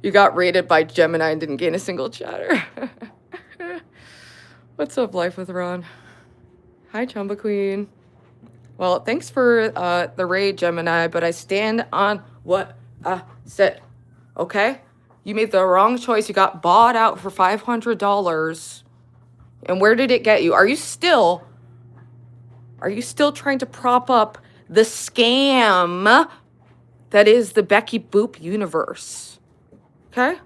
S1: You got rated by Gemini and didn't gain a single chatter. What's up, Life with Ron? Hi, Chumba Queen. Well, thanks for the raid, Gemini, but I stand on what I said, okay? You made the wrong choice. You got bought out for $500. And where did it get you? Are you still trying to prop up the scam that is the Becky Boop universe? Okay?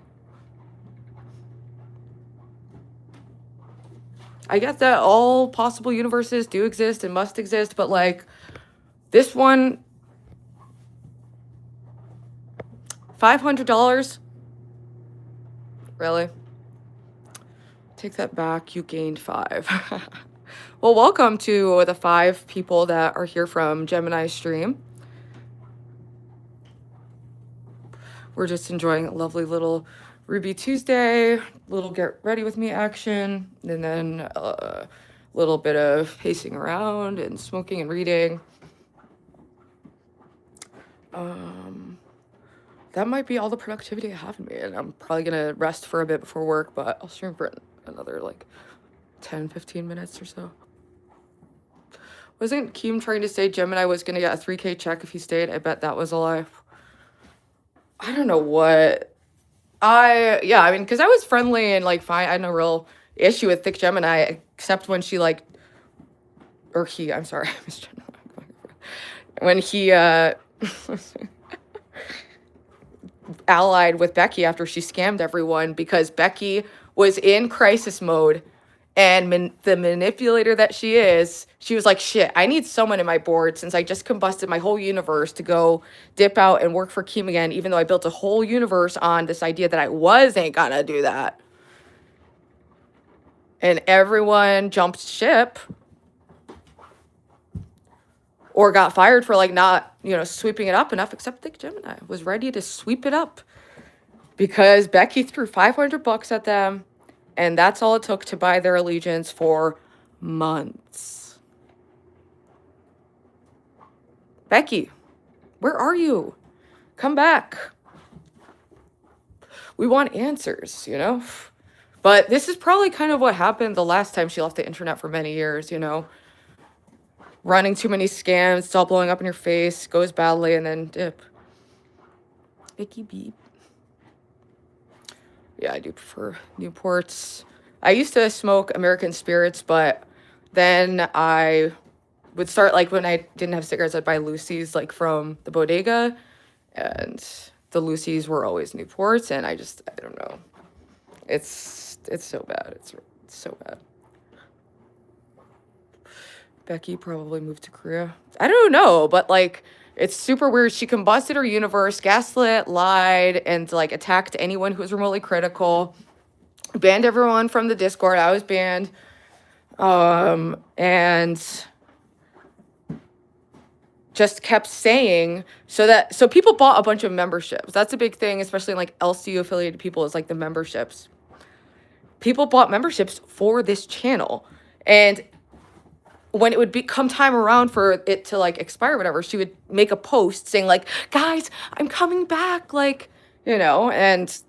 S1: I get that all possible universes do exist and must exist, but like this one, $500? Really? Take that back. You gained 5. Well, welcome to the 5 people that are here from Gemini stream. We're just enjoying a lovely little Ruby Tuesday, little get ready with me action, and then a little bit of pacing around and smoking and reading. That might be all the productivity I have in me, and I'm probably gonna rest for a bit before work, but I'll stream for another like 10-15 minutes or so. Wasn't Keem trying to say Gemini was gonna get a 3K check if he stayed? I bet that was a lie. I don't know what. Because I was friendly and like fine. I had no real issue with Thick Gemini, except when she like or he, I'm sorry, when he allied with Becky after she scammed everyone because Becky was in crisis mode, and the manipulator that she is, she was like, shit, I need someone in my board since I just combusted my whole universe to go dip out and work for Kim again, even though I built a whole universe on this idea that I wasn't gonna do that. And everyone jumped ship or got fired for like not, sweeping it up enough, except Dick Gemini was ready to sweep it up because Becky threw $500 at them, and that's all it took to buy their allegiance for months. Becky, where are you? Come back. We want answers, But this is probably kind of what happened the last time she left the internet for many years, Running too many scams, it's all blowing up in your face, goes badly, and then dip. Becky beep. Yeah, I do prefer Newports. I used to smoke American Spirits, but then I would start, like, when I didn't have cigarettes, I'd buy Lucy's, like, from the bodega, and the Lucy's were always Newports, and I don't know. It's so bad. It's so bad. Becky probably moved to Korea. I don't know, but, like, it's super weird. She combusted her universe, gaslit, lied, and, like, attacked anyone who was remotely critical. Banned everyone from the Discord. I was banned. And just kept saying, so people bought a bunch of memberships. That's a big thing, especially in, like, LCU affiliated people, is, like, the memberships. People bought memberships for this channel. And when it would come time around for it to, like, expire or whatever, she would make a post saying, like, guys, I'm coming back, like, and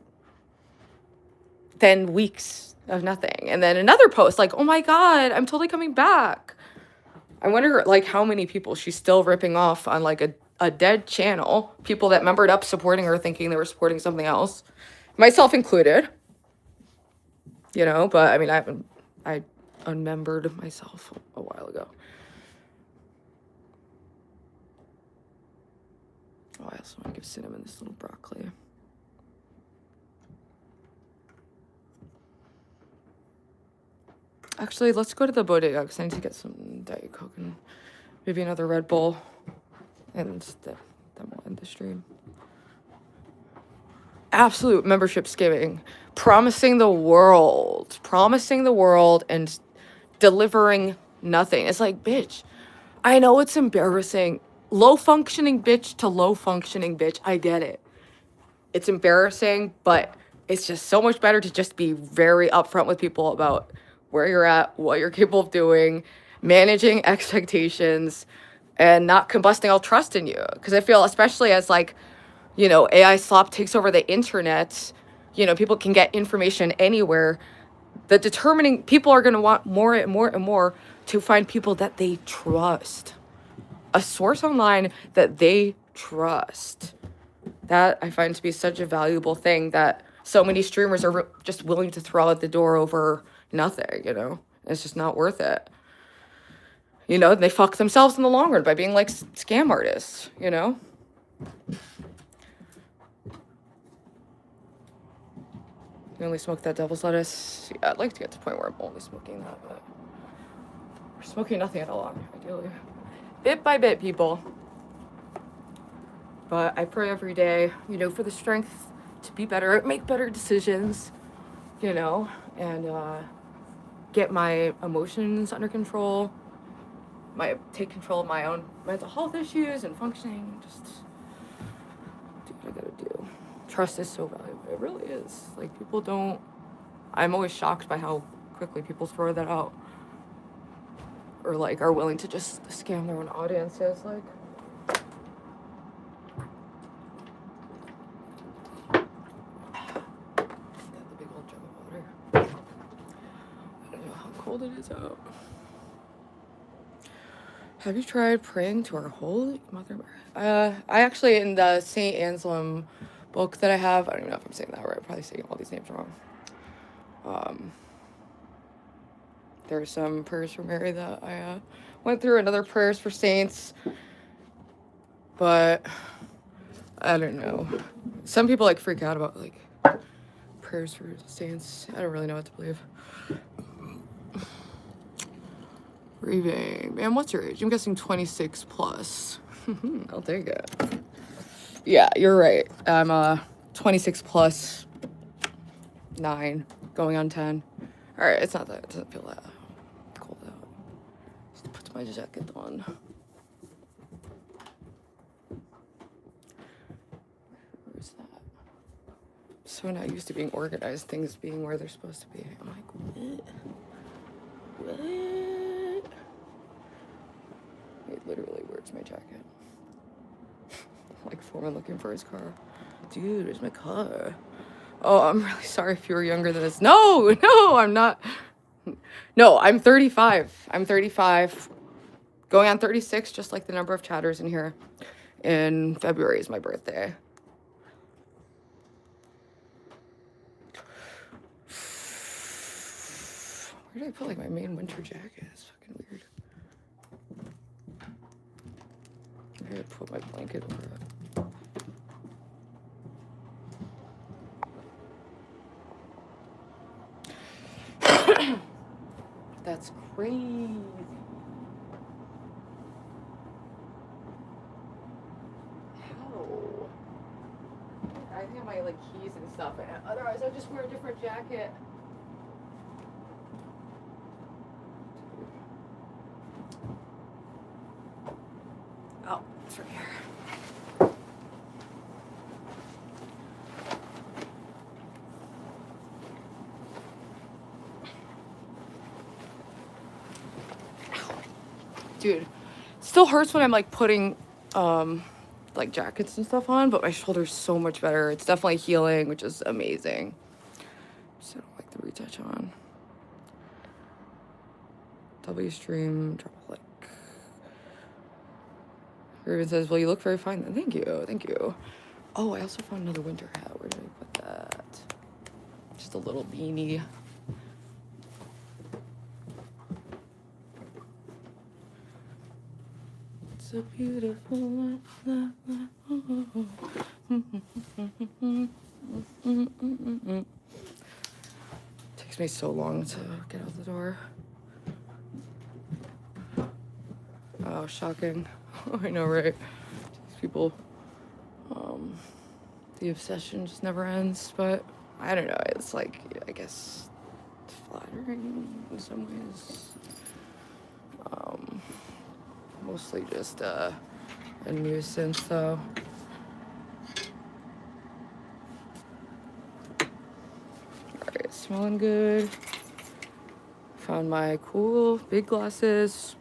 S1: then weeks of nothing. And then another post, like, oh my God, I'm totally coming back. I wonder, like, how many people she's still ripping off on, like, a dead channel, people that membered up supporting her thinking they were supporting something else, myself included, but I mean, I unmembered myself a while ago. Oh, I also want to give Cinnamon this little broccoli. Actually, let's go to the bodega because I need to get some Diet Coke and maybe another Red Bull, and then we'll end the stream. Absolute membership skimming, promising the world and delivering nothing. It's like, bitch, I know it's embarrassing. Low functioning bitch to low functioning bitch. I get it. It's embarrassing, but it's just so much better to just be very upfront with people about where you're at, what you're capable of doing, managing expectations, and not combusting all trust in you. Because I feel, especially as, like, AI slop takes over the internet, people can get information anywhere. The determining people are going to want more and more and more to find people that they trust. A source online that they trust. That I find to be such a valuable thing that so many streamers are just willing to throw out the door over nothing, It's just not worth it. They fuck themselves in the long run by being, like, scam artists, You only smoke that devil's lettuce? Yeah, I'd like to get to the point where I'm only smoking that, but we're smoking nothing at all, ideally. Bit by bit, people. But I pray every day, for the strength to be better, make better decisions, and get my emotions under control, take control of my own mental health issues and functioning, just do what I gotta do. Trust is so valuable. It really is. Like, I'm always shocked by how quickly people throw that out. Or, like, are willing to just scam their own audiences, like. The big old jug of water. I don't know how cold it is out. Have you tried praying to our Holy Mother Mary? I actually, in the St. Anselm book that I have, I don't even know if I'm saying that right, I'm probably saying all these names wrong. There are some prayers for Mary that I went through another prayers for saints, but I don't know. Some people like freak out about like prayers for saints. I don't really know what to believe. Raving. Man, what's your age? I'm guessing 26 plus. I'll take it. Yeah, you're right. I'm 26 plus 9, going on 10. All right, it's not that. It doesn't feel that cold out. Just put my jacket on. Where's that? So not used to being organized, things being where they're supposed to be. I'm like, what? What? Wait, literally, where's my jacket? Like Foreman looking for his car. Dude, where's my car? Oh, I'm really sorry if you were younger than this. No, I'm not. No, I'm 35. I'm 35. Going on 36, just like the number of chatters in here. In February is my birthday. Where did I put like my main winter jacket? It's fucking weird. I gotta put my blanket over it. That's crazy. How? I think I might like keys and stuff. Otherwise, I'll just wear a different jacket. Oh, it's right here. Dude, still hurts when I'm like putting like jackets and stuff on, but my shoulder's so much better. It's definitely healing, which is amazing. So I don't like the retouch on. W stream, drop a like. Raven says, well, you look very fine. Thank you, thank you. Oh, I also found another winter hat. Where did I put that? Just a little beanie. It's a beautiful life. Takes me so long to get out the door. Oh, shocking. I know, right? These people, the obsession just never ends, but I don't know. It's like, I guess, flattering in some ways. Mostly just a nuisance, though. Alright, smelling good. Found my cool big glasses.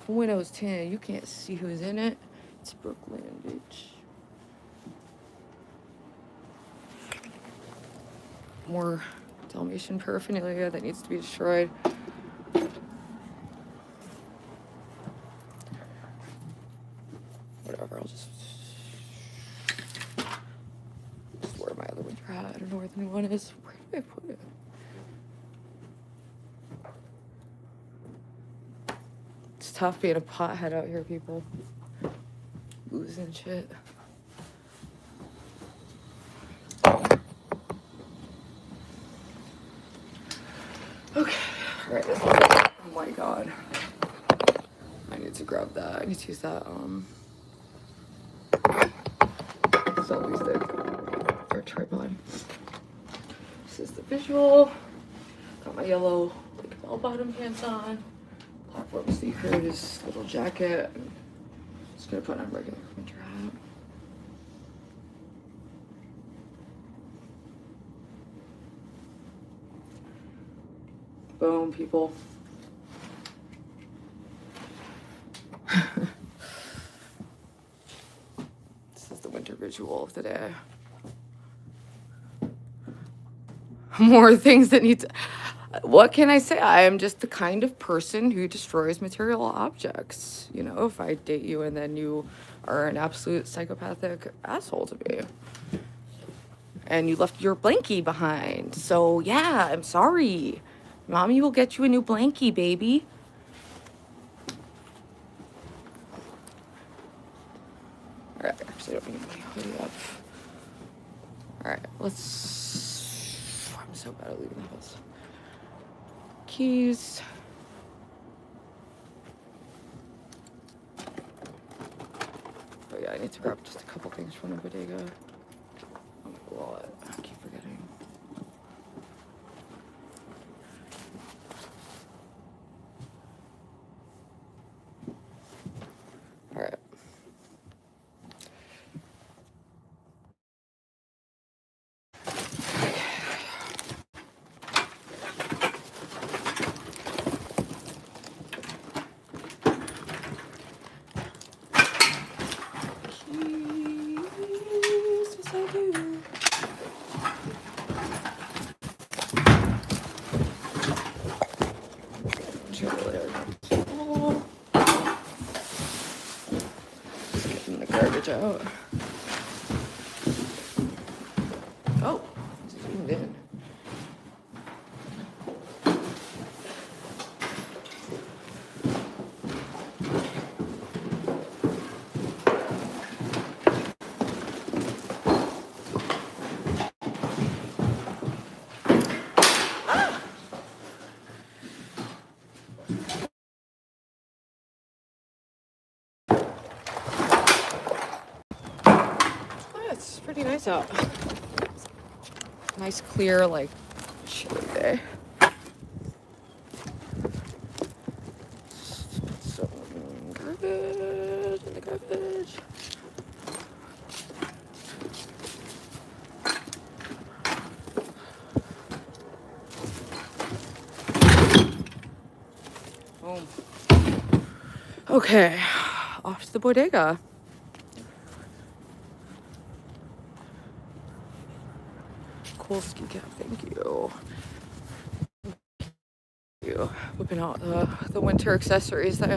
S1: Windows 10, you can't see who's in it. It's Brooklyn, bitch. More Dalmatian paraphernalia that needs to be destroyed. Whatever, I'll just wear my other winter hat. I don't know where the new one is. Where did I put it? It's tough being a pothead out here, people. Losing shit. Okay, alright. Oh my god. I need to grab that. I need to use that, selfie stick or tripod. This is the visual. Got my yellow like bell-bottom pants on. Platform sneakers, little jacket. Just gonna put on regular winter hat. Boom, people. This is the winter visual of the day. More things that need to... What can I say? I am just the kind of person who destroys material objects. You know, if I date you and then you are an absolute psychopathic asshole to me. And you left your blankie behind. So, yeah, I'm sorry. Mommy will get you a new blankie, baby. All right, actually, I don't need my hoodie up. All right, let's. I'm so bad at leaving the house. Keys. Oh yeah, I need to grab just a couple things from the bodega. Oh my wallet. I keep forgetting. All right. Out. Oh, zoomed in. It's pretty nice out. Nice, clear, like, chilly day. Some garbage in the garbage. Boom. Okay, off to the bodega. Cool ski cap, thank you. Whipping out the winter accessories that I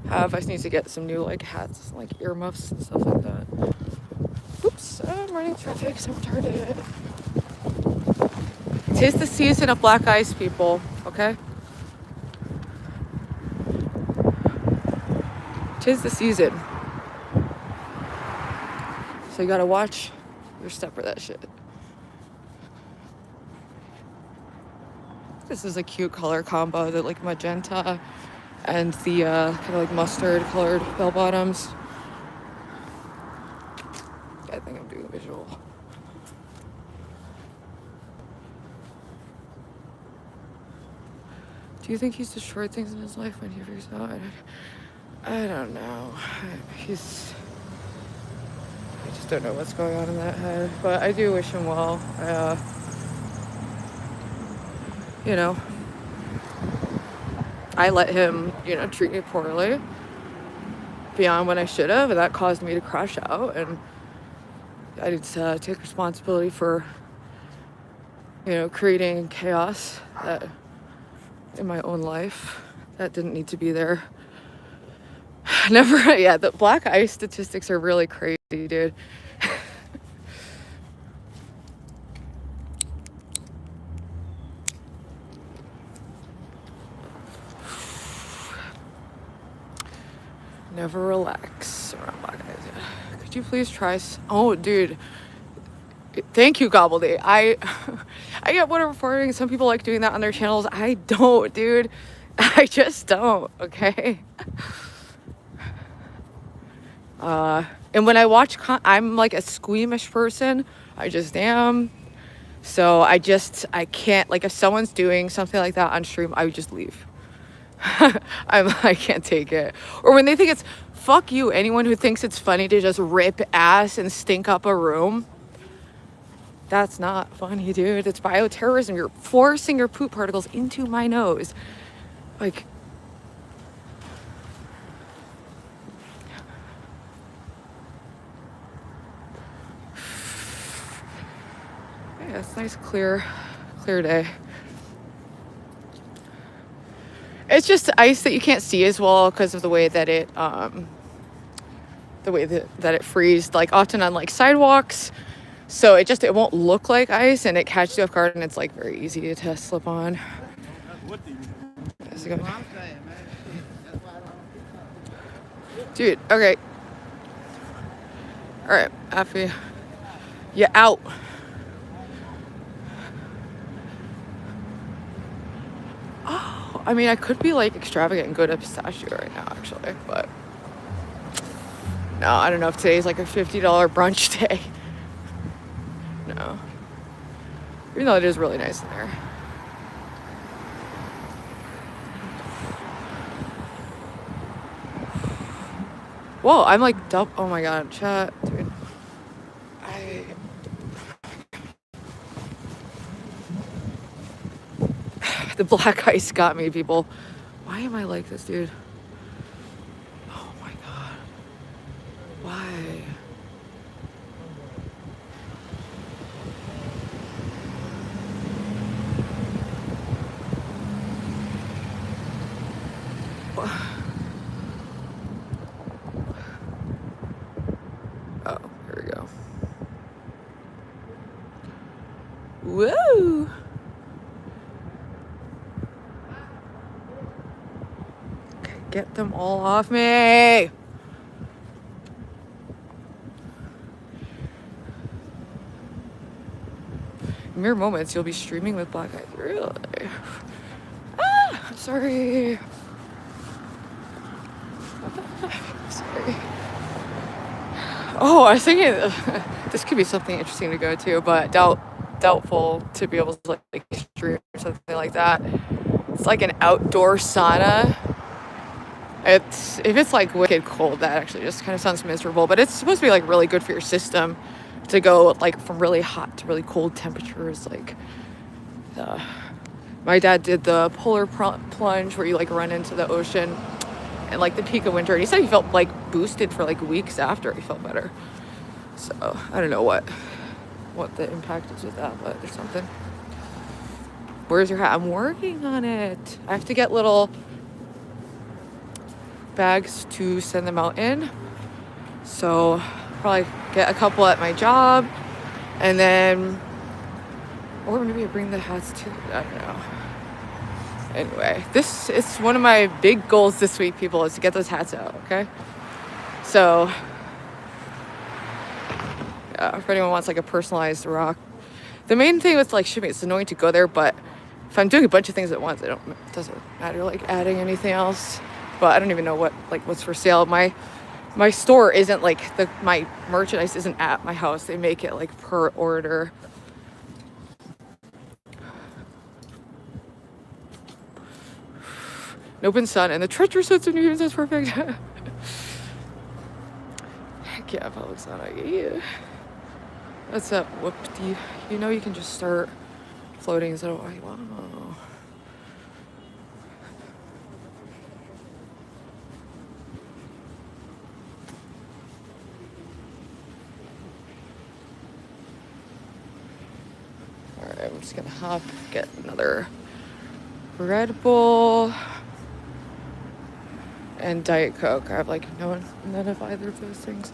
S1: have. I just need to get some new like hats, like earmuffs and stuff like that. Oops, I'm running traffic, so I'm retarded. 'Tis the season of black ice, people, okay? 'Tis the season. So you gotta watch your step for that shit. This is a cute color combo, the like magenta and the kind of like mustard colored bell bottoms. Yeah, I think I'm doing a visual. Do you think he's destroyed things in his life when he figures out? I don't know. I just don't know what's going on in that head. But I do wish him well. You know, I let him, you know, treat me poorly beyond what I should have, and that caused me to crash out. And I need to take responsibility for, you know, creating chaos that in my own life that didn't need to be there. Never, yeah, the black ice statistics are really crazy, dude. Never relax around black ice. Could you please try? Oh, dude. Thank you, Gobbledy. I get whatever reporting. Some people like doing that on their channels. I don't, dude. I just don't. Okay. And when I watch, I'm like a squeamish person. I just am. So I can't, like if someone's doing something like that on stream, I would just leave. I can't take it. Or when they think it's, fuck you, anyone who thinks it's funny to just rip ass and stink up a room. That's not funny, dude. It's bioterrorism. You're forcing your poop particles into my nose. Like, yeah, it's a nice clear day. It's just ice that you can't see as well because of the way that it freezed, like often on like sidewalks. So it won't look like ice and it catches you off guard and it's like very easy to slip on. How's it going? Dude, okay. Alright, Effie. You out. Oh, I mean, I could be like extravagant and go to pistachio right now, actually, but no, I don't know if today's like a $50 brunch day. No. Even though it is really nice in there. Whoa, I'm like oh my god, chat, dude. The black ice got me, people. Why am I like this, dude? Oh my god. Why? Oh, here we go. Woo! Okay, get them all off me! In mere moments, you'll be streaming with Black Eyes. Really? Ah! Sorry. Sorry. Oh, I was thinking this could be something interesting to go to, but doubtful to be able to like stream or something like that. It's like an outdoor sauna. If it's like wicked cold, that actually just kind of sounds miserable, but it's supposed to be like really good for your system to go like from really hot to really cold temperatures. Like my dad did the polar plunge where you like run into the ocean and like the peak of winter, and he said he felt like boosted for like weeks after he felt better. So I don't know what the impact is with that, but there's something. Where's your hat? I'm working on it. I have to get little bags to send them out in, so probably get a couple at my job, and then or maybe I bring the hats too. I don't know. Anyway, it's one of my big goals this week, people, is to get those hats out, okay? So, yeah, if anyone wants like a personalized rock. The main thing with like shipping, it's annoying to go there, but if I'm doing a bunch of things at once, it doesn't matter like adding anything else. But I don't even know what's for sale. My store isn't like my merchandise isn't at my house. They make it like per order. An open sun and the treacherous sense of New Haven is perfect. Heck yeah, public sauna. Yeah. What's up? Whoop-dee. You know you can just start floating. So wow. All right, I'm just gonna get another Red Bull and Diet Coke. I have like none of either of those things.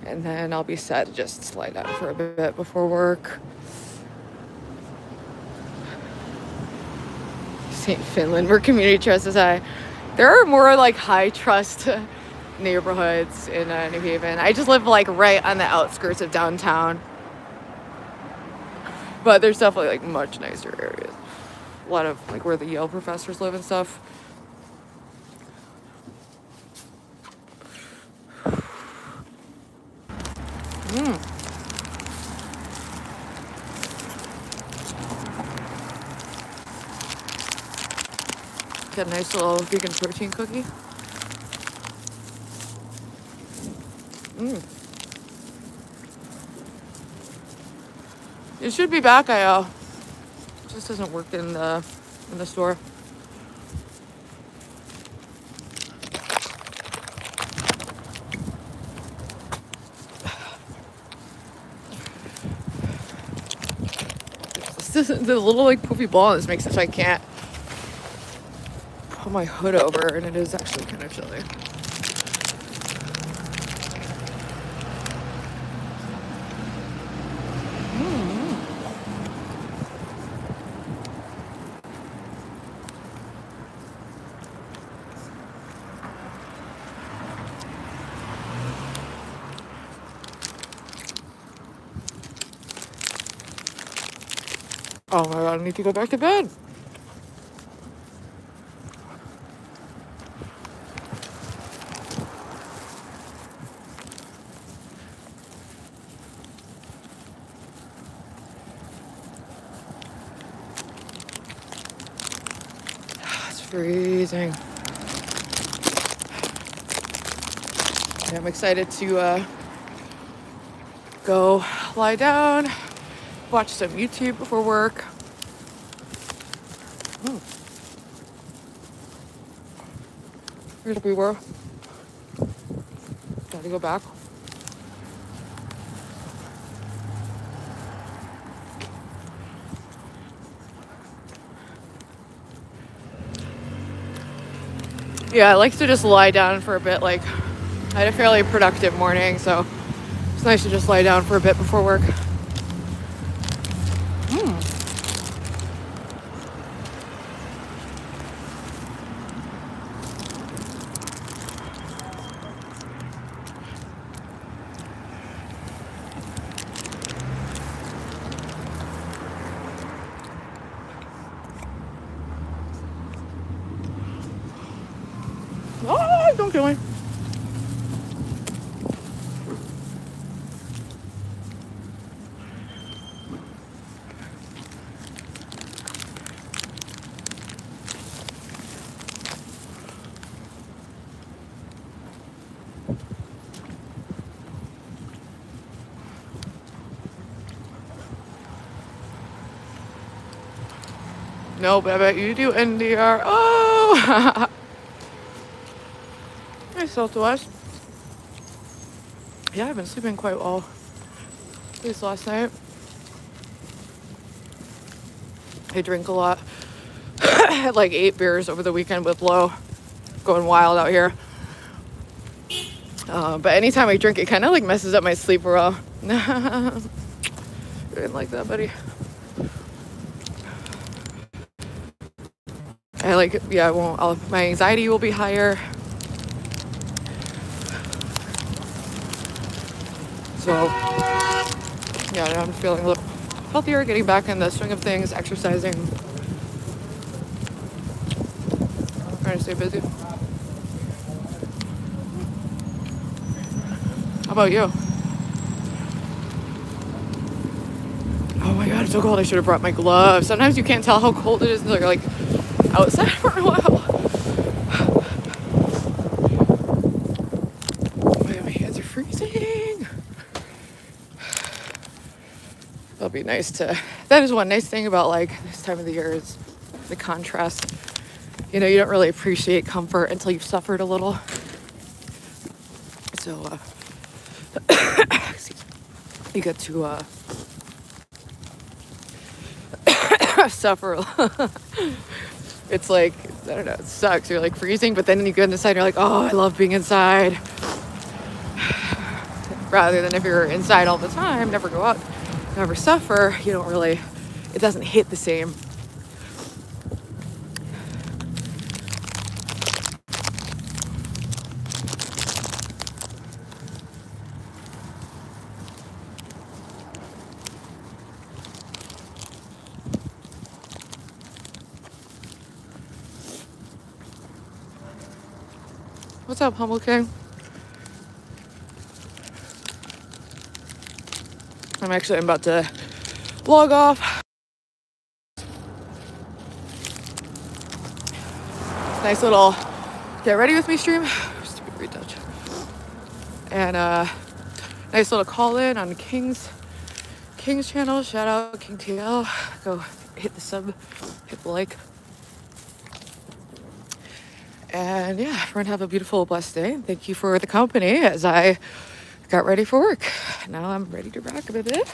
S1: And then I'll be set to just slide out for a bit before work. St. Finland, where community trust is high. There are more like high trust neighborhoods in New Haven. I just live like right on the outskirts of downtown. But there's definitely like much nicer areas. A lot of like where the Yale professors live and stuff. Got a nice little vegan protein cookie. It should be back, it just doesn't work in the store. The little like poofy ball this makes it so I can't pull my hood over, and it is actually kind of chilly. Oh my god, I need to go back to bed. It's freezing. Yeah, I'm excited to go lie down, watch some YouTube before work. Here's where we were. Gotta go back. Yeah, I like to just lie down for a bit. Like, I had a fairly productive morning, so it's nice to just lie down for a bit before work. Oh, don't kill me. No, but I bet you do NDR. Oh! Nice self to us. Yeah, I've been sleeping quite well this last night. I drink a lot. I had like 8 beers over the weekend with Lo. Going wild out here. But anytime I drink, it kind of like messes up my sleep for all. I didn't like that, buddy. I like, yeah, I won't, my anxiety will be higher. So, yeah, I'm feeling a little healthier, getting back in the swing of things, exercising. Trying to stay busy. How about you? Oh my god, it's so cold. I should have brought my gloves. Sometimes you can't tell how cold it is until you're like outside for a while. My hands are freezing. That'll be nice to... That is one nice thing about like this time of the year is the contrast. You know, you don't really appreciate comfort until you've suffered a little. So, you get to suffer. It's like, I don't know, it sucks. You're like freezing, but then you get inside and you're like, oh, I love being inside. Rather than if you're inside all the time, never go out, never suffer, you don't really, it doesn't hit the same. What's up, Humble King? I'm about to log off. Nice little get ready with me stream. Stupid retouch. And nice little call in on King's channel. Shout out King TL. Go hit the sub, hit the like. And yeah, everyone have a beautiful, blessed day. Thank you for the company as I got ready for work. Now I'm ready to rock a bit.